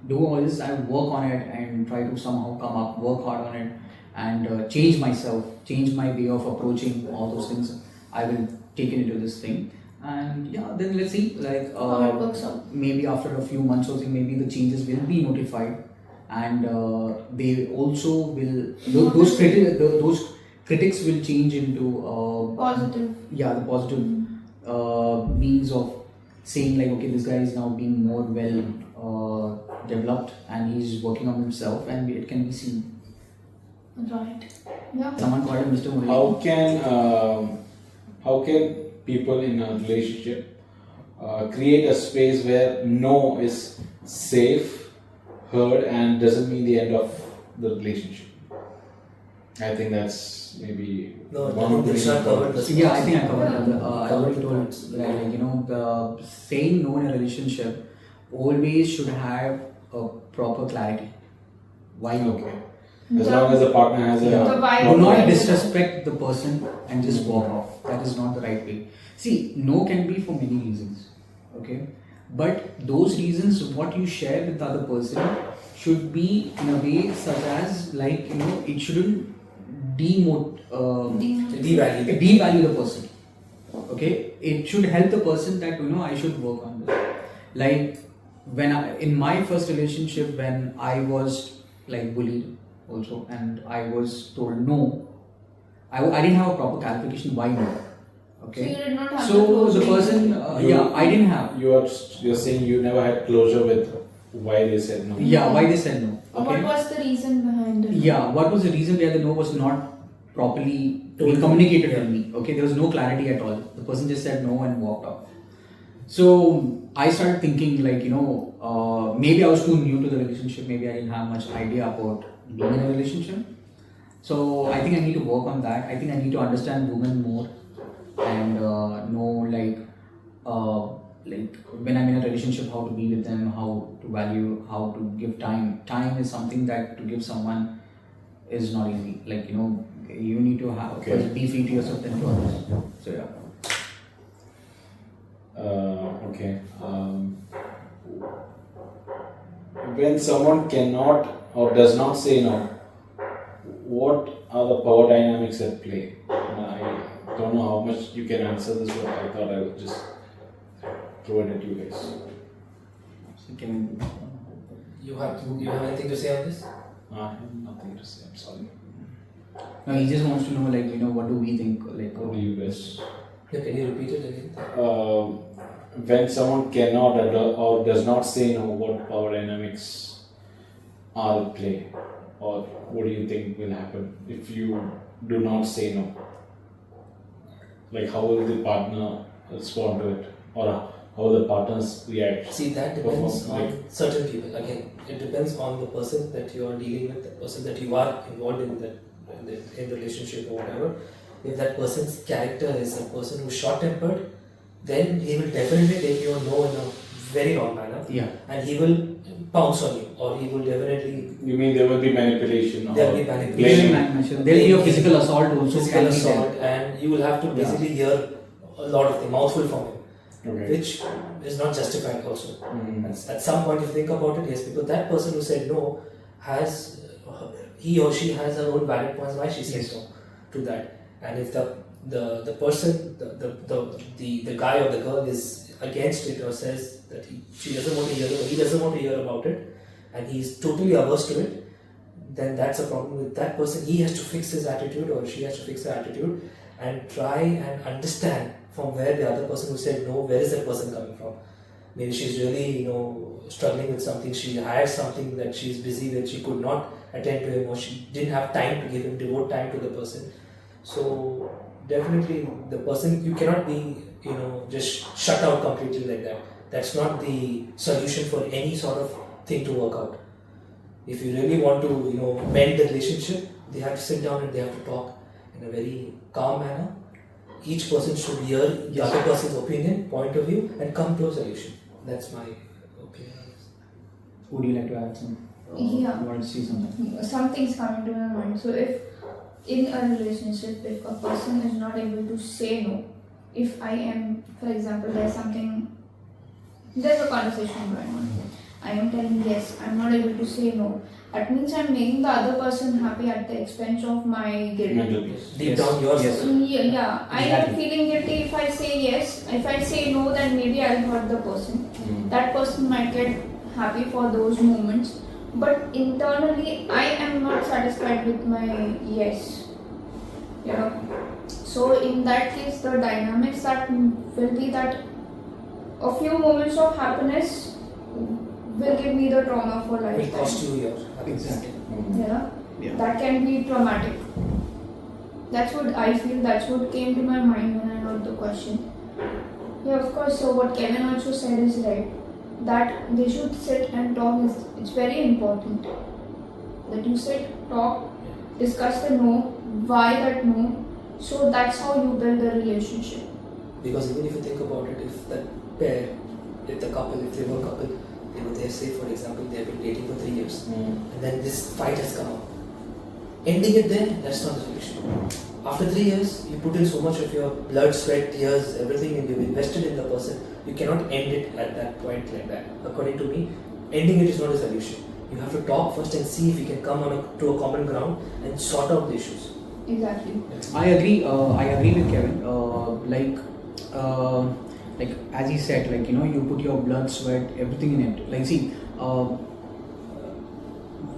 do is I will work on it and try to somehow come up, work hard on it, and change myself, change my way of approaching all those things. I will take it into this thing, and then let's see, like How it works out. maybe after a few months or something, maybe the changes will be notified, and they also will those critics will change into Positive. the positive means of saying, like, okay, this guy is now being more well developed and he's working on himself, and it can be seen. Right. Yeah. Someone called him Mr. Murali. How can people in a relationship create a space where no is safe, heard, and doesn't mean the end of the relationship? I think that's maybe No, I one think of the Dilshad covered this. Yeah, I think I covered that. I Covered already the told, points. the saying no in a relationship always should have a proper clarity. Why no? Okay. As long as the partner has a The why Do of not it. disrespect the person and just walk off. That is not the right way. See, no can be for many reasons. Okay? But those reasons, what you share with the other person, should be in a way such as, like, it shouldn't devalue the person. Okay? It should help the person that, I should work on this. Like, in my first relationship, when I was like bullied also, and I was told no, I didn't have a proper clarification why no. So you Okay? did not have So the closure. person, I didn't have. You're saying you never had closure with why they said no. Yeah, why they said no. What Okay? was the reason behind it? Yeah, what was the reason behind the no was not properly Told. communicated Yeah. with me. Okay, there was no clarity at all. The person just said no and walked off. So I started thinking, like, maybe I was too new to the relationship. Maybe I didn't have much idea about being in a relationship. So I think I need to work on that. I think I need to understand women more and know, like when I'm in a relationship, how to be with them, how to value, how to give time. Time is something that to give someone is not easy. Like, you need to have Okay. first be free to yourself, then to others. So yeah. Okay. When someone cannot or does not say no, what are the power dynamics at play? I don't know how much you can answer this, but I thought I would just throw it at you guys. So can You have anything to say on this? I have nothing to say. I'm sorry. no, he just wants to know, like, what do we think? Like, What do you guys? Yeah, can you repeat it again? When someone cannot or does not say no, what power dynamics are at play, or what do you think will happen if you do not say no? Like, how will the partner respond to it, or how will the partners react? See, that depends Perform, on certain people. Again, it depends on the person that you are dealing with, the person that you are involved in in relationship or whatever. If that person's character is a person who's short-tempered, then he will definitely take your no in a very wrong manner, yeah. and he will pounce on you, or he will definitely You mean there will be manipulation? There will or be manipulation. blaming? There will be a physical assault also. physical can be there. assault, and you will have to basically hear a lot of the mouthful from him, Okay. which is not justified also. Mhm. At some point, if you think about it, yes, because that person who said no has, he or she has her own valid points why she says Yes. no to that. And if the person, the guy or the girl is against it or says that he doesn't want to hear it, or he doesn't want to hear about it, and he's totally averse to it, then that's a problem with that person. He has to fix his attitude, or she has to fix her attitude, and try and understand from where the other person who said no, where is that person coming from. Maybe she's really, struggling with something. She had something that she's busy with. She could not attend to him, or she didn't have time to devote time to the person. So definitely the person, you cannot be, just shut out completely like that. That's not the solution for any sort of thing to work out. If you really want to, mend the relationship, they have to sit down and they have to talk in a very calm manner. Each person should hear the other person's opinion, point of view, and come to a solution. That's my opinion. Would you like to add some? Yeah. You want to see something? Something's coming to my mind. So if in a relationship, if a person is not able to say no, if I am, for example, there's a conversation going on. I am telling yes, I'm not able to say no. That means I'm making the other person happy at the expense of my guilt. Mental peace. Deep down yourself. Yeah, I am feeling guilty if I say yes. If I say no, then maybe I'll hurt the person. That person might get happy for those moments, but internally I am not satisfied with my yes. So in that case, the dynamics that will be that a few moments of happiness will give me the trauma for Will lifetime. cost you your happiness. Exactly. Yeah. Yeah. That can be traumatic. That's what I feel, that's what came to my mind when I heard the question. Yeah, of course, so what Kevin also said is right. That they should sit and talk it's very important. That you sit, talk, discuss the no, why that no. So that's how you build a relationship. Because even if you think about it, if that pair, if they were a couple, they were there, say for example, they have been dating for 3 years, and then this fight has come up. Ending it there, that's not the solution. After 3 years, you put in so much of your blood, sweat, tears, everything, and you've invested in the person. You cannot end it at that point like that. According to me, ending it is not a solution. You have to talk first and see if you can come to a common ground and sort out the issues. Exactly. I agree. I agree with Kevin. Like as he said, you put your blood, sweat, everything in it. Like see,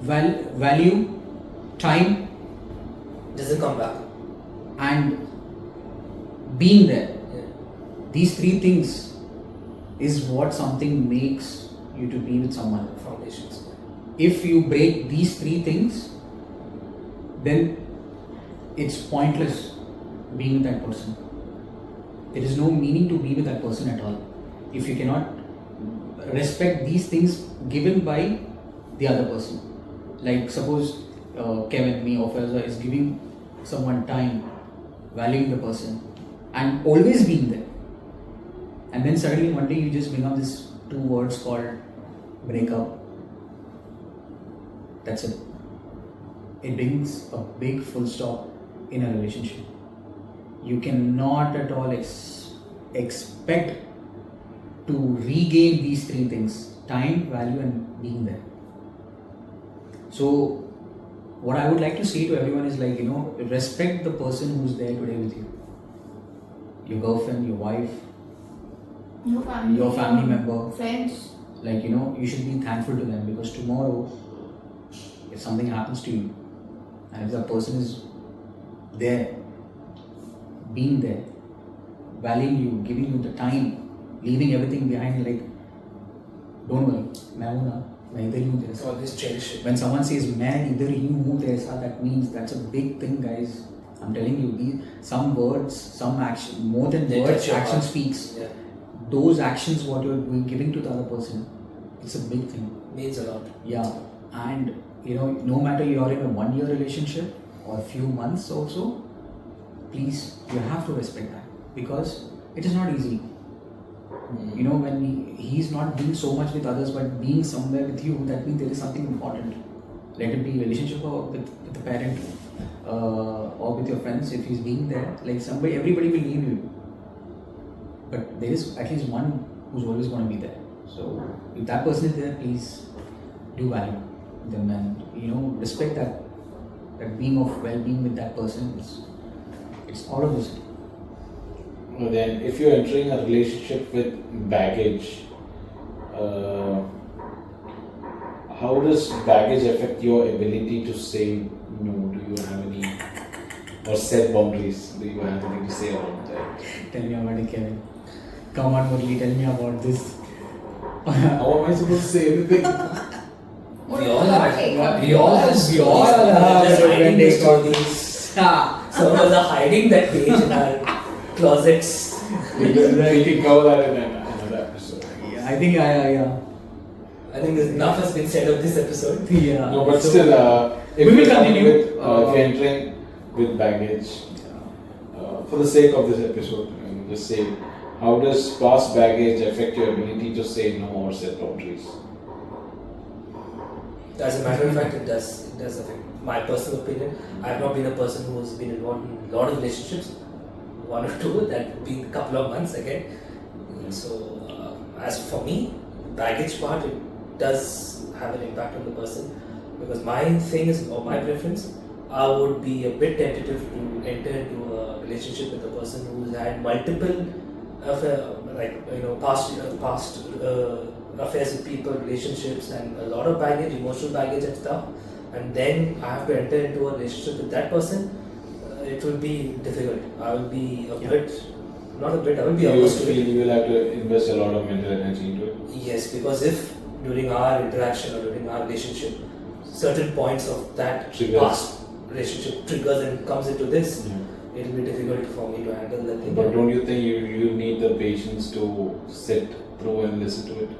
value, time, Doesn't come back. and being there. Yeah. These three things is what something makes you to be with someone. Foundations. If you break these three things, then it's pointless being with that person. There is no meaning to be with that person at all. If you cannot respect these things given by the other person. Like suppose Kevin, me or Faroza is giving someone time, valuing the person and always being there. And then suddenly one day you just bring up these two words called breakup. That's it. It brings a big full stop in a relationship. You cannot at all expect to regain these three things: time, value, and being there. So, what I would like to say to everyone is respect the person who's there today with you. Your girlfriend, your wife, your family member, friends. You should be thankful to them, because tomorrow, if something happens to you, and if that person is there, being there, valuing you, giving you the time, leaving everything behind, don't worry, मैं इधर ही हूँ तेरे साथ. Always cherish it. When someone says मैं इधर ही हूँ तेरे साथ, that means that's a big thing, guys. I'm telling you, some words, some action, more than They words, touch your action heart. speaks. Yeah. Those actions, what you're giving to the other person, it's a big thing. Means a lot. Yeah, and no matter you're in a 1-year relationship or a few months also, please, you have to respect that, because it is not easy. When he's not being so much with others but being somewhere with you, that means there is something important. Let it be a relationship or with the parent or with your friends. If he's being there, everybody will leave you, but there is at least one who's always going to be there. So if that person is there, please do value them and respect that being of well-being with that person. It's all of this. Then, if you're entering a relationship with baggage, how does baggage affect your ability to say no? Do you have any, or set boundaries? Do you have anything to say about that? Tell me about it, Kevin. Come on, Murali, tell me about this. How am I supposed to say anything? We all have. We all have. We all have Just hiding the different stories. Some of us are hiding that page in our closets. We can cover that in another episode. Yeah, I think yeah. I think enough has been said of this episode. Yeah. No, but So, still, if we will you're coming continue. with, if you're entering with baggage, for the sake of this episode, just say, how does past baggage affect your ability to say no or set boundaries? As a matter of fact, it does. It does affect my personal opinion. I have not been a person who has been involved in a lot of relationships. One or two, that being a couple of months again. So, as for me, baggage part, it does have an impact on the person, because my thing is, or my preference, I would be a bit tentative to enter into a relationship with a person who's had multiple past affairs with people, relationships, and a lot of baggage, emotional baggage and stuff, and then I have to enter into a relationship with that person. It will be difficult. I will be a bit, not a bit, I will be You opposed to feel it. you will have to invest a lot of mental energy into it. Yes, because if during our interaction or during our relationship, certain points of that Triggers. past relationship triggers and comes into this, it will be difficult for me to handle that thing. But don't you think you need the patience to sit through and listen to it?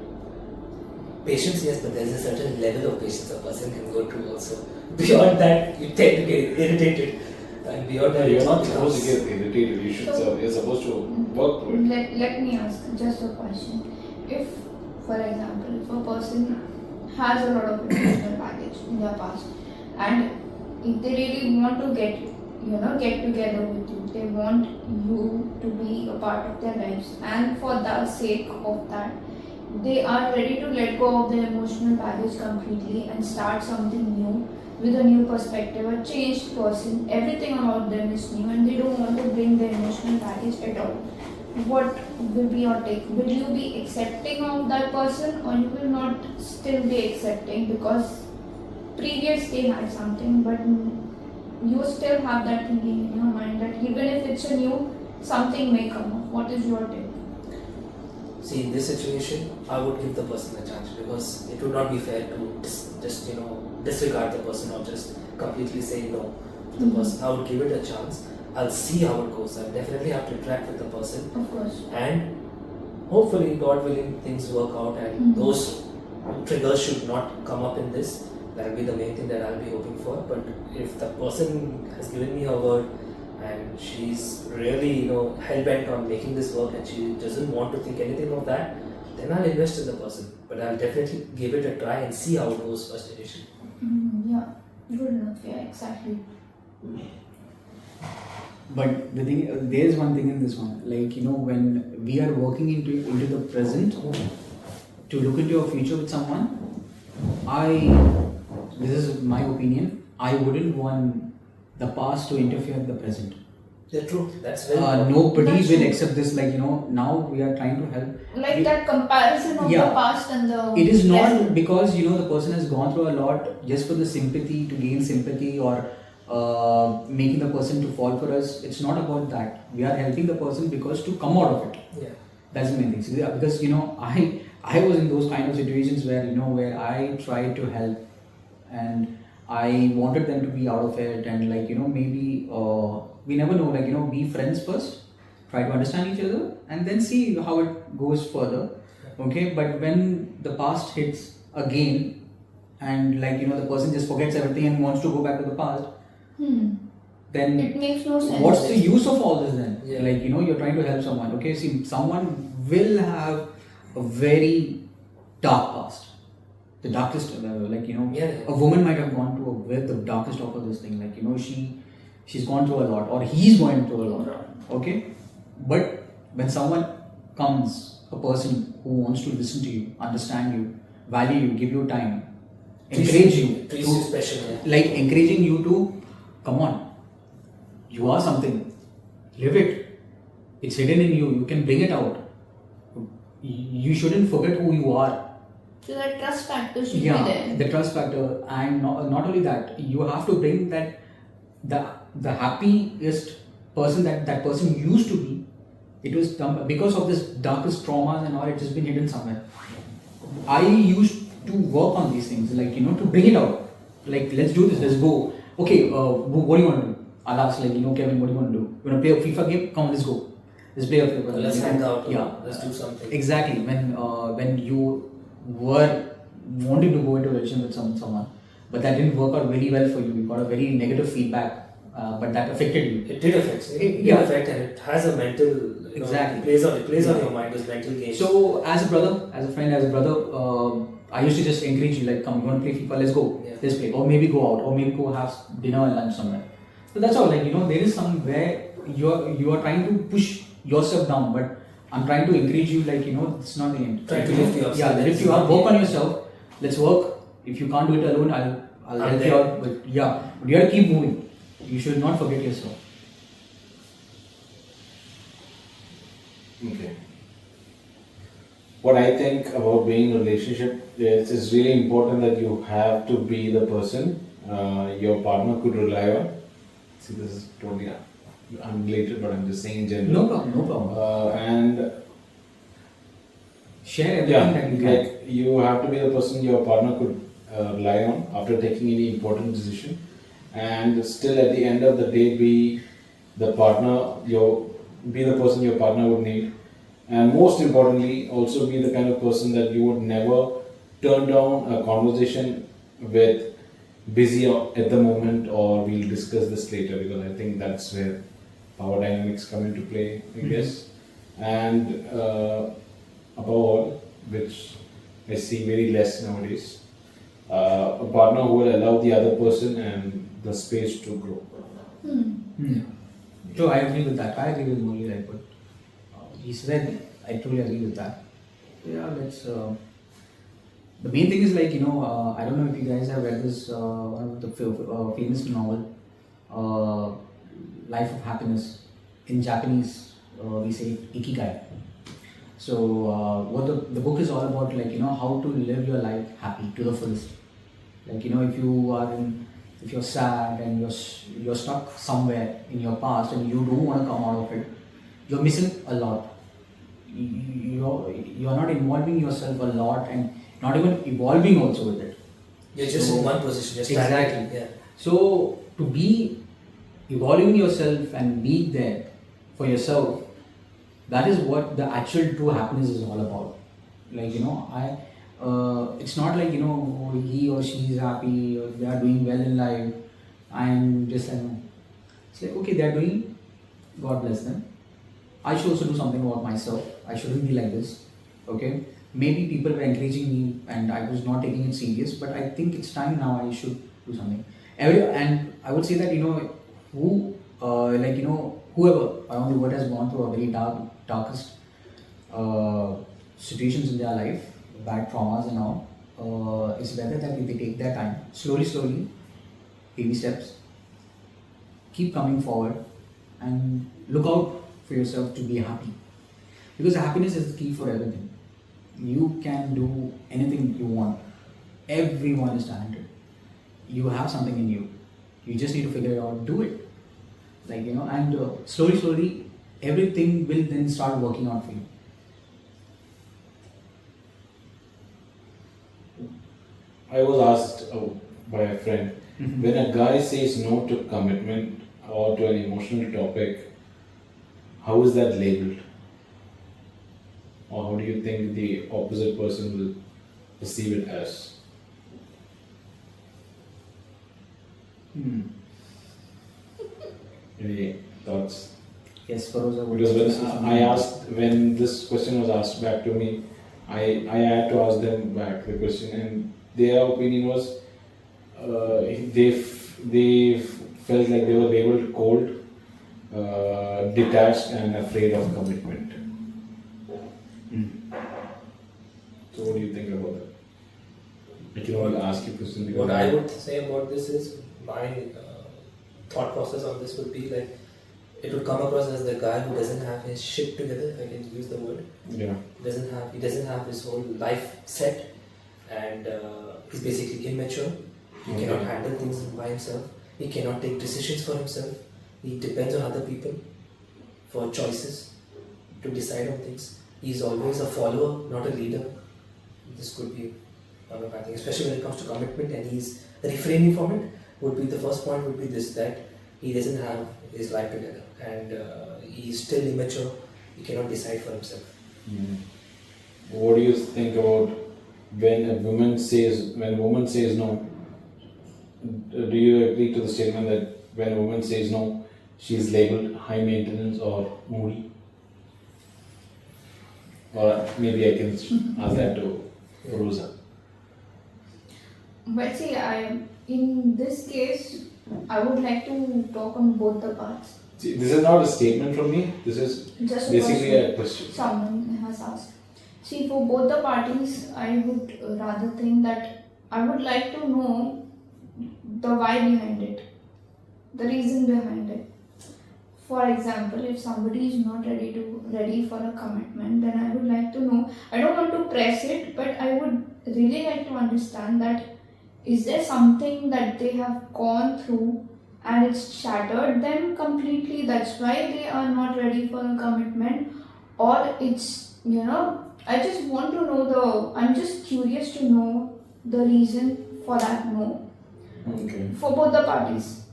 Patience, yes, but there is a certain level of patience a person can go through also. Beyond that, you tend to get irritated, and beyond that, You're it not supposed to becomes- get irritated. You should. So- You're supposed to work through it. Let me ask just a question. If, for example, if a person has a lot of emotional baggage in their past, and if they really want to get together with you, they want you to be a part of their lives, and for the sake of that, they are ready to let go of their emotional baggage completely and start something new with a new perspective, a changed person. Everything about them is new, and they don't want to bring their emotional baggage at all. What will be your take? Will you be accepting of that person, or you will not still be accepting because previous they had something, but you still have that thinking in your mind that even if it's a new, something may come up. What is your take? See, in this situation, I would give the person a chance, because it would not be fair to just disregard the person or just completely say no to the person. I would give it a chance. I'll see how it goes. I'll definitely have to interact with the person, Of course. and hopefully, God willing, things work out, and those triggers should not come up in this. That will be the main thing that I'll be hoping for. But if the person has given me her word and she's really hell bent on making this work, and she doesn't want to think anything of that, then I'll invest in the person. But I'll definitely give it a try and see how it goes first initially. Yeah, good enough. Yeah, exactly. But the thing, there's one thing in this one, like when we are working into the present to look into your future with someone, this is my opinion, I wouldn't want the past to interfere with the present. Yeah, true. That's very important. Nobody That's will true. accept this. Like now we are trying to help. Like that comparison of Yeah. the past and the It is not present. because the person has gone through a lot just for the sympathy, to gain sympathy, or making the person to fall for us. It's not about that. We are helping the person because to come out of it. Yeah. That's the main thing. So, yeah, because I was in those kind of situations where where I tried to help, and I wanted them to be out of it, and maybe we never know, be friends first, try to understand each other, and then see how it goes further. Okay, but when the past hits again, and the person just forgets everything and wants to go back to the past, then It makes no sense. what's the use of all this then? Yeah. You're trying to help someone. Okay, see, someone will have a very dark past, the darkest, Yeah. a woman might have gone to the darkest of this thing, she's gone through a lot, or he's going through a lot. Okay, but when someone comes, a person who wants to listen to you, understand you, value you, give you time, encourage you, Treats you special. Yeah. like encouraging you to come on, you are something, live it, it's hidden in you, you can bring it out, you shouldn't forget who you are. So that trust factor should be there. Yeah, the trust factor, and not only that, you have to bring that the happiest person that person used to be. It was because of this darkest traumas and all, it has been hidden somewhere. I used to work on these things, to bring it out. Like, let's do this, let's go. Okay, what do you want to do? I'll ask, Kevin, what do you want to do? You want to play a FIFA game? Come on, let's go. Let's play a FIFA. Let's hang out. Yeah, Let's do something. exactly. When you were wanting to go into a relationship with someone, but that didn't work out very well for you. You got a very negative feedback, but that affected you. It did affect. It did affect, and it has a mental. Exactly. It plays on your mind. Those mental games. So, as a brother, as a friend, as a brother, I used to just encourage you, like, come, you want to play FIFA? Let's go. Yeah. Let's play. Or maybe go out. Or maybe go have dinner and lunch somewhere. So that's all. Like, there is somewhere you are trying to push yourself down, but I'm trying to encourage you, like, it's not the end. Try to lift you up. Yeah, lift you up. Work on yourself. Let's work. If you can't do it alone, I'll help you out. But you have to keep moving. You should not forget yourself. Okay. What I think about being in a relationship is it's really important that you have to be the person your partner could rely on. See, this is totally unrelated, but I'm just saying in general. No problem. And Share everything that you can. like you have to be the person your partner could rely on after taking any important decision, and still at the end of the day be the person your partner would need, and most importantly also be the kind of person that you would never turn down a conversation with busy at the moment or we'll discuss this later, because I think that's where power dynamics come into play, I guess. And above all, which I see very less nowadays, a partner who will allow the other person and the space to grow. So I agree with that. I agree with Murali, like what he said. I totally agree with that. Yeah, let's. The main thing is, like, I don't know if you guys have read this one of the famous novel, Life of Happiness. In Japanese, we say Ikigai. So what the book is all about, like, how to live your life happy to the fullest. Like, if you're sad and you're stuck somewhere in your past and you don't want to come out of it, you're missing a lot. You're not involving yourself a lot and not even evolving also with it. You're just in one position, just exactly. standing. Yeah. So to be evolving yourself and being there for yourself, that is what the actual true happiness is all about. Like, it's not like, he or she is happy or they are doing well in life and just like, it's like, okay, they are doing, God bless them. I should also do something about myself. I shouldn't be like this. Okay, maybe people were encouraging me and I was not taking it serious, but I think it's time now I should do something. And I would say that, whoever around the world has gone through a very darkest situations in their life, bad traumas and all, it's better that if they take their time, slowly, baby steps, keep coming forward and look out for yourself to be happy. Because happiness is the key for everything. You can do anything you want. Everyone is talented. You have something in you. You just need to figure it out, do it. Like, and slowly, everything will then start working out for you. I was asked by a friend, when a guy says no to commitment or to an emotional topic, how is that labeled? Or how do you think the opposite person will perceive it as? Any thoughts? Yes, Faroza. Because when this question was asked back to me, I had to ask them back the question, and their opinion was they felt like they were labeled cold, detached, and afraid of commitment. So, what do you think about that? I can only ask you question because What I would say about this is my thought process on this would be like it would come across as the guy who doesn't have his shit together, if I can use the word. Yeah. He doesn't have his whole life set, and he's basically immature. He cannot handle things by himself. He cannot take decisions for himself. He depends on other people for choices to decide on things. He's always a follower, not a leader. This could be one of my things, especially when it comes to commitment, and he's refraining from it. Would be the first point would be this, that he doesn't have his life together and he's still immature. He cannot decide for himself. What do you think about when a woman says no, do you agree to the statement that when a woman says no, she is labeled high maintenance or moody? Or maybe I can ask that to Faroza. But see, in this case, I would like to talk on both the parts. See, this is not a statement from me. This is Just a basically question a question. someone has asked. See, for both the parties, I would rather think that I would like to know the why behind it, the reason behind it. For example, if somebody is not ready for a commitment, then I would like to know. I don't want to press it, but I would really like to understand that is there something that they have gone through and it's shattered them completely. That's why they are not ready for a commitment, or it's I just want to know I'm just curious to know the reason for that no Okay. for both the parties.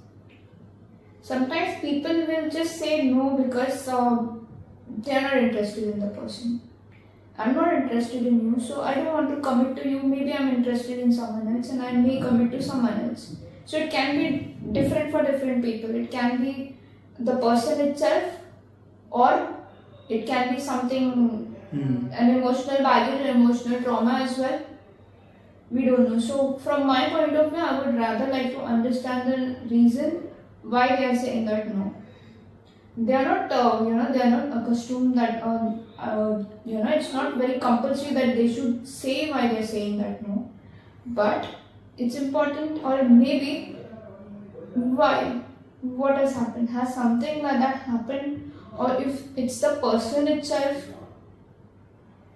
Sometimes people will just say no because they are not interested in the person. I'm not interested in you, so I don't want to commit to you. Maybe I'm interested in someone else and I may commit to someone else. So it can be different for different people. It can be the person itself, or it can be something, an emotional baggage, an emotional trauma as well. We don't know. So from my point of view, I would rather like to understand the reason why they are saying that no. They are not, they are not accustomed that, it's not very compulsory that they should say why they are saying that no. But it's important, or maybe why, what has happened, has something like that happened, or if it's the person itself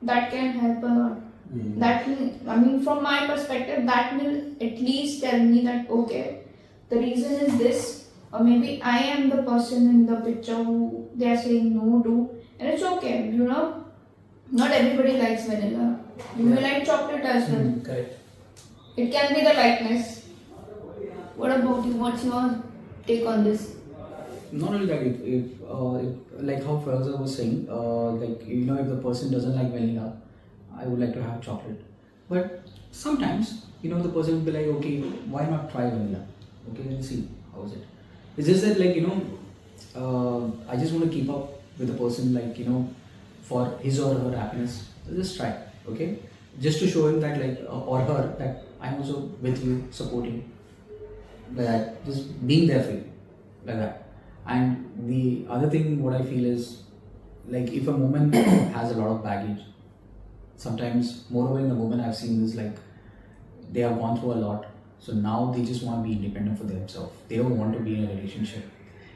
that can help a lot. That will, from my perspective, that will at least tell me that okay, the reason is this, or maybe I am the person in the picture who they are saying no to, and it's okay. Not everybody likes vanilla. You may like chocolate as well. Correct. It can be the lightness. What about you? What's your take on this? Not only that, if like how Faroza was saying, if the person doesn't like vanilla, I would like to have chocolate. But sometimes, the person will be like, okay, why not try vanilla? Okay, let's see, how is it? It's just that, I just want to keep up with the person, for his or her happiness. So just try, okay? Just to show him that, or her, that I'm also with you, supporting, like that, just being there for you, like that. And the other thing, what I feel is, if a woman has a lot of baggage, sometimes, moreover in a woman, I've seen this, they have gone through a lot. So now they just want to be independent for themselves. They don't want to be in a relationship.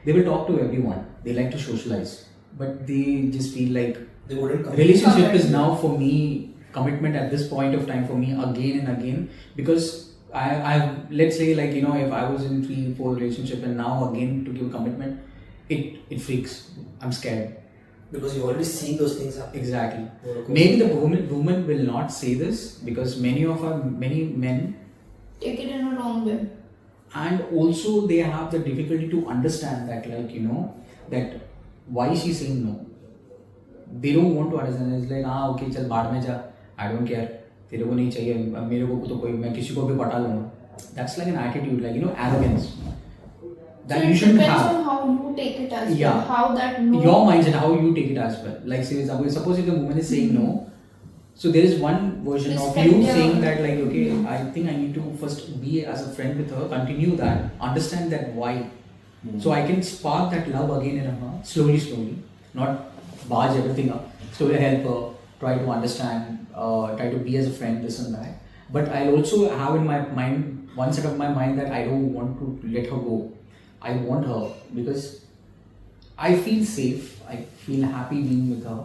They will talk to everyone. They like to socialize. But they just feel like They wouldn't come. relationship is now for me, commitment at this point of time for me again and again. Because I let's say if I was in 3-4 relationship and now again to give a commitment, it freaks. I'm scared. Because you've already seen those things happen. Exactly. Roller coaster. Maybe the woman will not say this because many men, Take it in a wrong way. and also they have the difficulty to understand that that why she's saying no. They don't want to understand. It's like okay चल बाहर में जा, I don't care, तेरे को नहीं चाहिए, मेरे को तो कोई, मैं किसी को भी पटा लूँगा. That's like an attitude, arrogance that So you it shouldn't depends have. on how you take it as Yeah. well. How that no. Your mindset, how you take it as well. Say suppose if the woman is saying no, so there is one version of Respect you their- saying that okay, I think I need to first be as a friend with her, continue that, understand that why. So I can spark that love again in her, slowly, not barge everything up, slowly help her, try to understand, try to be as a friend, this and that. But I'll also have in my mind, one set of my mind that I don't want to let her go. I want her because I feel safe, I feel happy being with her.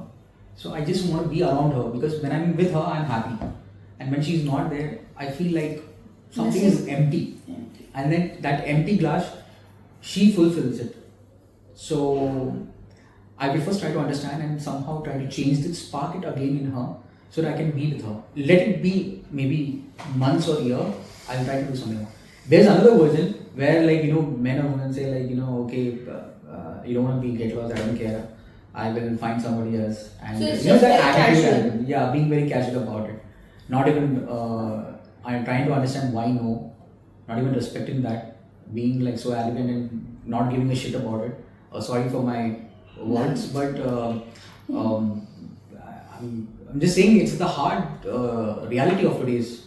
So I just want to be around her because when I'm with her, I'm happy. And when she's not there, I feel like something is empty. And then that empty glass, she fulfills it. So I will first try to understand and somehow try to change this, spark it again in her so that I can be with her. Let it be maybe months or year, I'll try to do something. There's another version where men or women say okay, you don't want to be get lost, I don't care, I will find somebody else. And So it's that just very attitude, casual. yeah, being very casual about it. not even I'm trying to understand why no, not even respecting that, being like so arrogant and not giving a shit about it. Sorry for my words, but I'm just saying it's the hard reality of today's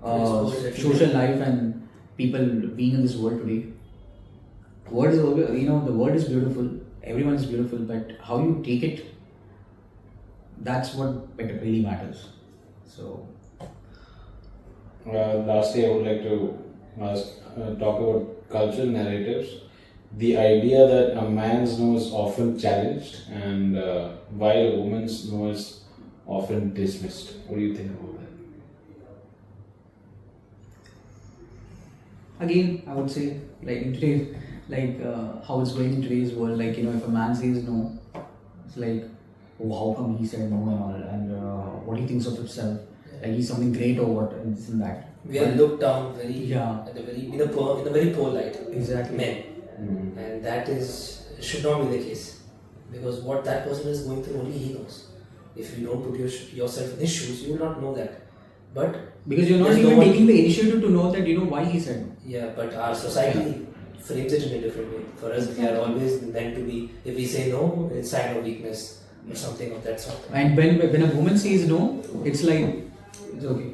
social life and people being in this world today. World is, the world is beautiful, everyone is beautiful, but how you take it, that's what really matters. So Lastly, I would like to talk about cultural narratives. The idea that a man's no is often challenged, and while a woman's no is often dismissed. What do you think about that? again, I would say like in today's how it's going in today's world, like if a man says no, it's like, oh, how come he said no and all, and what he thinks of himself, like he's something great or what, and this and that. We are looked down very Yeah. at a very in a very poor light. Exactly. Men, and that should not be the case, because what that person is going through only he knows. If you don't put yourself in his shoes, you will not know that. But Because you're not there's no even one- taking the initiative to know that why he said no. yeah, but our society frames it in a different way. For us, we are always meant to be. If we say no, it's sign of weakness or something of that sort. And when a woman says no, it's like it's okay.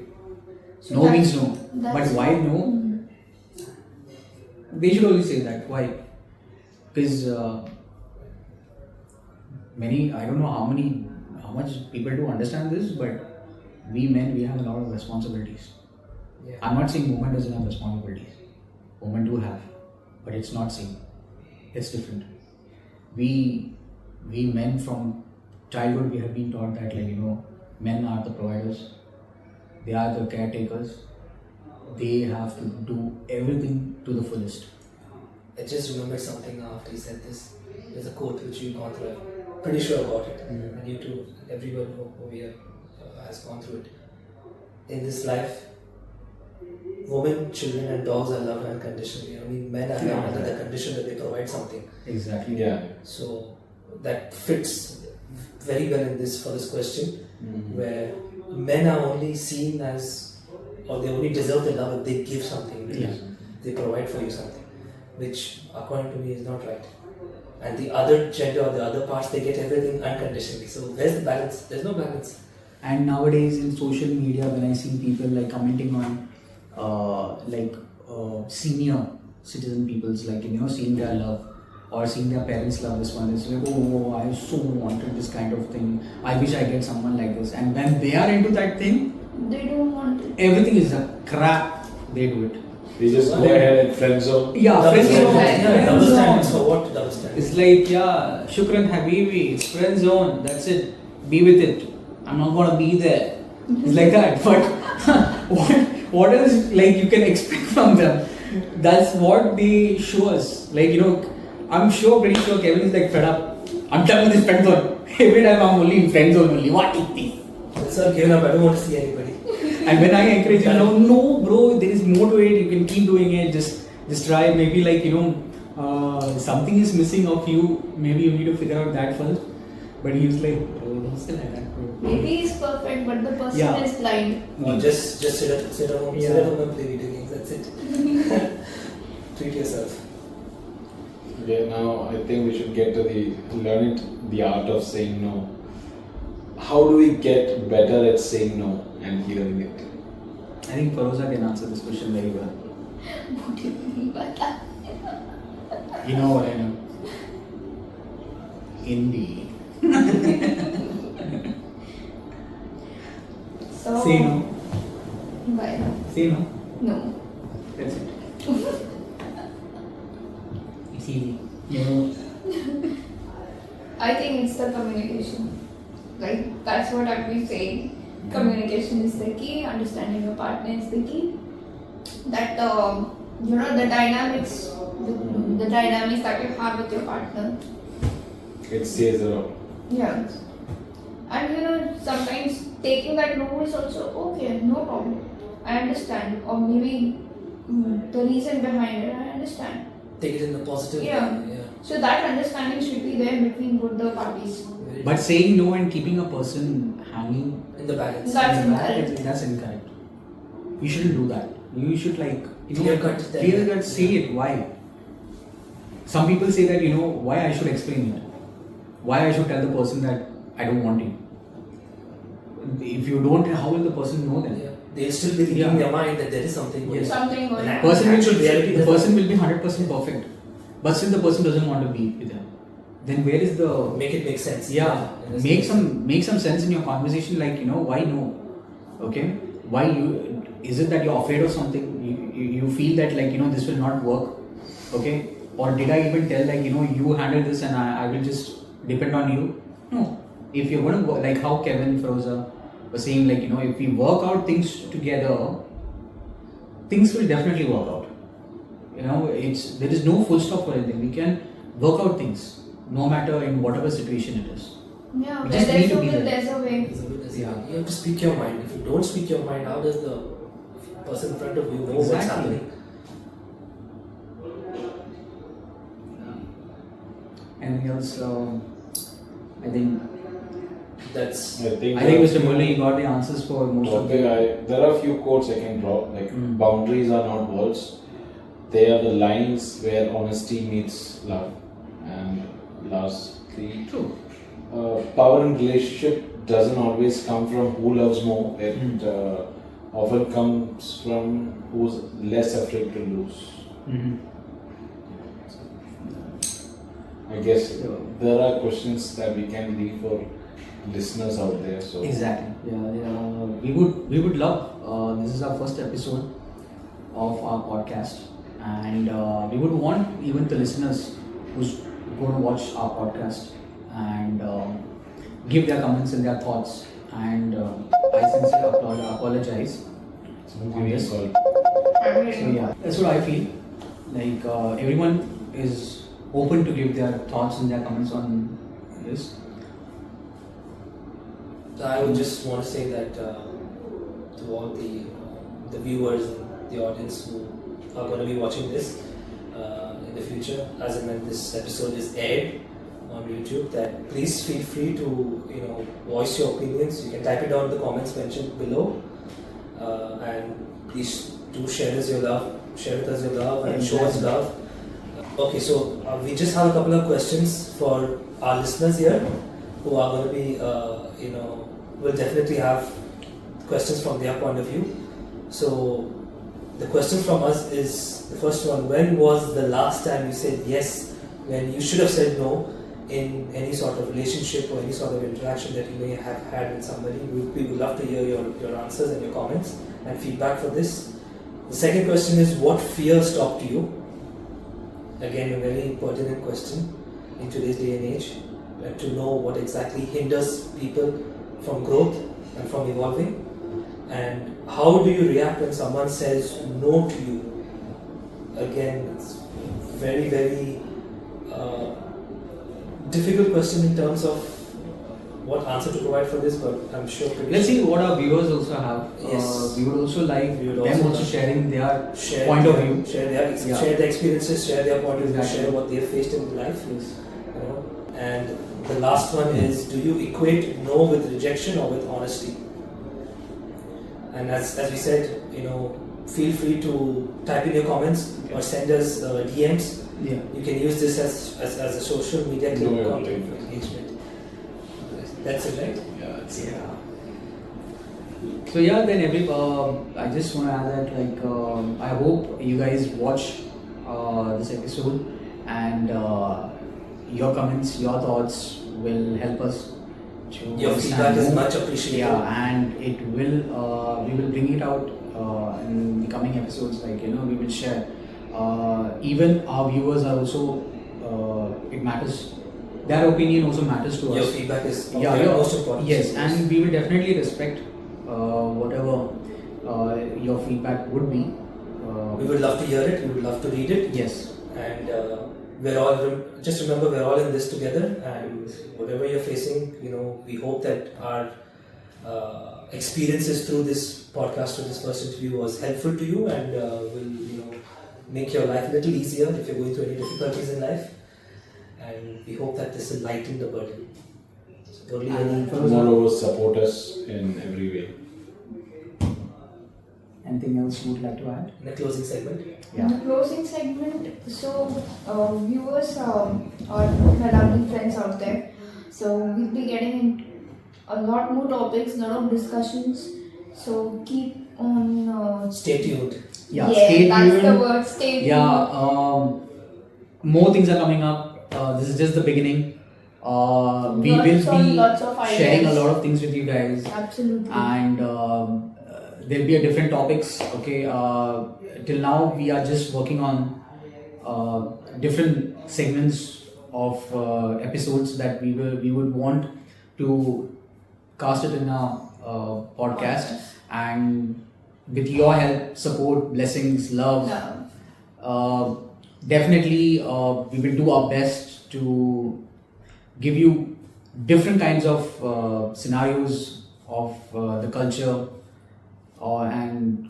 So No that's- means no. But that's- why no? They should always say that. Why? Because I don't know how much people do understand this, but we men, we have a lot of responsibilities. Yeah. I'm not saying women doesn't have responsibilities. Women do have, but it's not same. It's different. We men from childhood, we have been taught that men are the providers. They are the caretakers. They have to do everything to the fullest. I just remembered something now after he said this. There's a quote which you've gone through. I'm pretty sure about it. And you too, everyone over here has gone through it. In this life, women, children, and dogs are loved unconditionally. I mean, men are loved under the condition that they provide something. Exactly. Yeah. So that fits very well in for this question, where men are only seen as, or they only deserve the love if they give something. Yeah. They provide for you something, which according to me is not right. And the other gender or the other parts, they get everything unconditionally. So where's the balance? There's no balance. And nowadays in social media, when I see people commenting on senior citizen people's seeing their love or seeing their parents love this one, it's like, oh, I so wanted this kind of thing. I wish I get someone like this. And when they are into that thing, They don't want it. everything is a crap. They do it. We just go ahead and friend zone. Yeah, friend zone. Yeah, double Friend standards zone. for what? Double standards. It's like, yeah, shukran habibi, it's friend zone, that's it. Be with it. I'm not gonna be there. It's like that. But what else you can expect from them? That's what they show us. I'm pretty sure Kevin is fed up. I'm done with this friend zone. Every time I'm only in friend zone only. What is this? Sir, given up. I don't want to see anybody. And when I encourage him, no, bro, there is more to it. You can keep doing it. Just try. Maybe something is missing of you. Maybe you need to figure out that first. But he was like, bro, don't say like that, bro. Maybe he's perfect, but the person Yeah. is blind. Or just sit at home, Yeah. sit at home and play video games. That's it. Treat yourself. Okay, now I think we should get to learning the art of saying no. How do we get better at saying no and hearing it? I think Faroza can answer this question very well. What do you mean by that? You know what I know? Indeed. So, Say no. Why? Say no. No. That's it. It's easy. You know. I think it's the communication. That's what I'd be saying. Communication is the key, understanding your partner is the key. That, the dynamics, the dynamics that you have with your partner. It says a lot. Yeah. And sometimes taking that no is also okay, no problem. I understand. Or maybe the reason behind it, I understand. Take it in the positive Yeah. way. Yeah. So that understanding should be there between both the parties. Very But saying no and keeping a person hanging In the balance. That's in the back, incorrect. that's incorrect. You shouldn't do that. You should Clear cut. clear cut, say it. Why? Some people say that why I should explain it. Why I should tell the person that I don't want you. If you don't, how will the person know then? Yeah. They'll still be thinking in their mind that there is something going Yes. on. Something going And on. Person will, actual reality the does person will be 100% perfect, but still the person doesn't want to be with him. Then where is the make it make sense. yeah? In this Make case. some sense in your conversation. Like why no? Okay, why you? Is it that you're afraid of something? You feel that this will not work. Okay, or did I even tell you handle this and I will just depend on you? No. If you're going to work, like how Kevin Faroza was saying, if we work out things together, things will definitely work out. There is no full stop for anything. We can work out things no matter in whatever situation it is. Yeah, We where just need there's to a be will, there. there's a way. Yeah. You have to speak your mind. If you don't speak your mind, how does the person in front of you know what's Exactly. happening? Anything else? I think That's I think Mr. Murali, you got the answers for most of Okay, them. there are a few quotes I can draw. Like boundaries are not walls; they are the lines where honesty meets love. And lastly, True. power in relationship doesn't always come from who loves more. It often comes from who's less afraid to lose. Mm-hmm. I guess there are questions that we can leave for listeners out there. So Exactly. Yeah. We would love. This is our first episode of our podcast, and we would want even the listeners who's going to watch our podcast and give their comments and their thoughts. And I sincerely apologize. give me a call. So yeah, that's what I feel. Like everyone is open to give their thoughts and their comments on this. So I would just want to say that to all the viewers and the audience who are going to be watching this in the future, as and when this episode is aired on YouTube, that please feel free to voice your opinions. You can type it down in the comments mentioned below, and please do share with us your love and show us love. Okay, so we just have a couple of questions for our listeners here who are going to be, will definitely have questions from their point of view. So the question from us is, the first one: when was the last time you said yes when you should have said no in any sort of relationship or any sort of interaction that you may have had with somebody? We would love to hear your answers and your comments and feedback for this. The second question is, what fear stopped you? Again, a very pertinent question in today's day and age, to know what exactly hinders people from growth and from evolving, and how do you react when someone says no to you? Again, it's very, very difficult question in terms of what answer to provide for this, but I'm sure Let's see what our viewers also have. Yes. We would also like We would them also also like- sharing their share point of their- view. share their experiences, share their point of view, Exactly. share what they've faced in life. Yes. And the last one is, do you equate no with rejection or with honesty? And as we said, feel free to type in your comments or send us DMs. Yeah. You can use this as a social media No, clip yeah, content yeah. for engagement. That's it, right? Yeah. So yeah, then I just want to add that I hope you guys watch this episode, and your comments, your thoughts will help us. To Your understand feedback is more. much appreciated. Yeah, and it will we will bring it out in the coming episodes. We will share. Even our viewers are also. It matters. Their opinion also matters to us. Your feedback is Yeah, most important. Yes, and we will definitely respect whatever your feedback would be. We would love to hear it. We would love to read it. Yes. And just remember, we're all in this together, and whatever you're facing, we hope that our experiences through this podcast or this first interview was helpful to you, and will make your life a little easier if you're going through any difficulties in life, and we hope that this will lighten the burden. Totally And any Faroza, Moreover, support us in every way. anything else you would like to add? in the closing segment. In the closing segment, so viewers or my lovely friends out there, so we'll be getting in a lot more topics, lot of discussions. So keep on. Stay tuned. Yeah, yeah, stay that's the tuned. word. Stay tuned. Yeah, more things are coming up. This is just the beginning. We will be lots of ideas. sharing a lot of things with you guys, Absolutely. and there'll be a different topics. Okay, till now we are just working on different segments of episodes that we would want to cast it in a podcast, and with your help, support, blessings, love. Love. Definitely, we will do our best to give you different kinds of scenarios of the culture and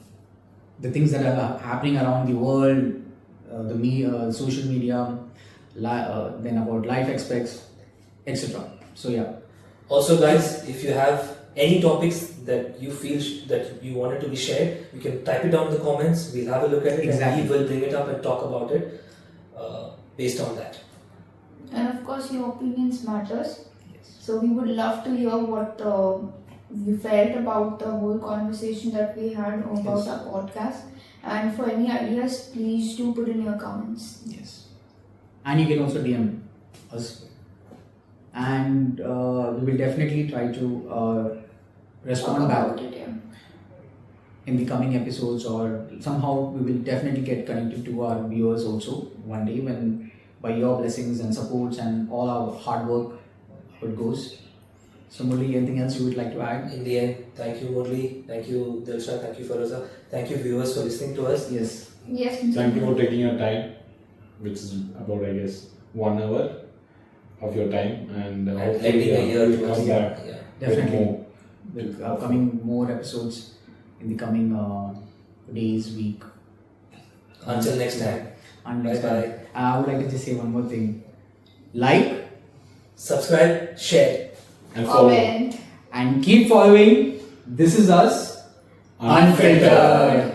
the things that are happening around the world, social media, then about life aspects, etc. So yeah, Also, guys, if you have any topics that you feel that you wanted to be shared, you can type it down in the comments. We'll have a look at it Exactly. and we will bring it up and talk about it based on that. And of course, your opinions matters. So we would love to hear what you felt about the whole conversation that we had about Yes. our podcast. And for any ideas, please do put in your comments. yes, and you can also DM us, and we will definitely try to respond Talk back about it, yeah. in the coming episodes, or somehow we will definitely get connected to our viewers also one day, when by your blessings and supports and all our hard work, how it goes. So Murali, anything else you would like to add? In the end, thank you Murali, thank you Dilshad, thank you Faroza, thank you viewers for listening to us. Yes, Yes. Thank you for taking your time, which is about, I guess, 1 hour of your time, and And hopefully ending a year we'll to us. come back Yeah. with definitely. more. With coming more episodes in the coming days, week. Until next time. And next Bye-bye. time, I would like to just say one more thing: like Subscribe, share. And follow Comment. and keep following. This is us, Unfiltered. Unfiltered.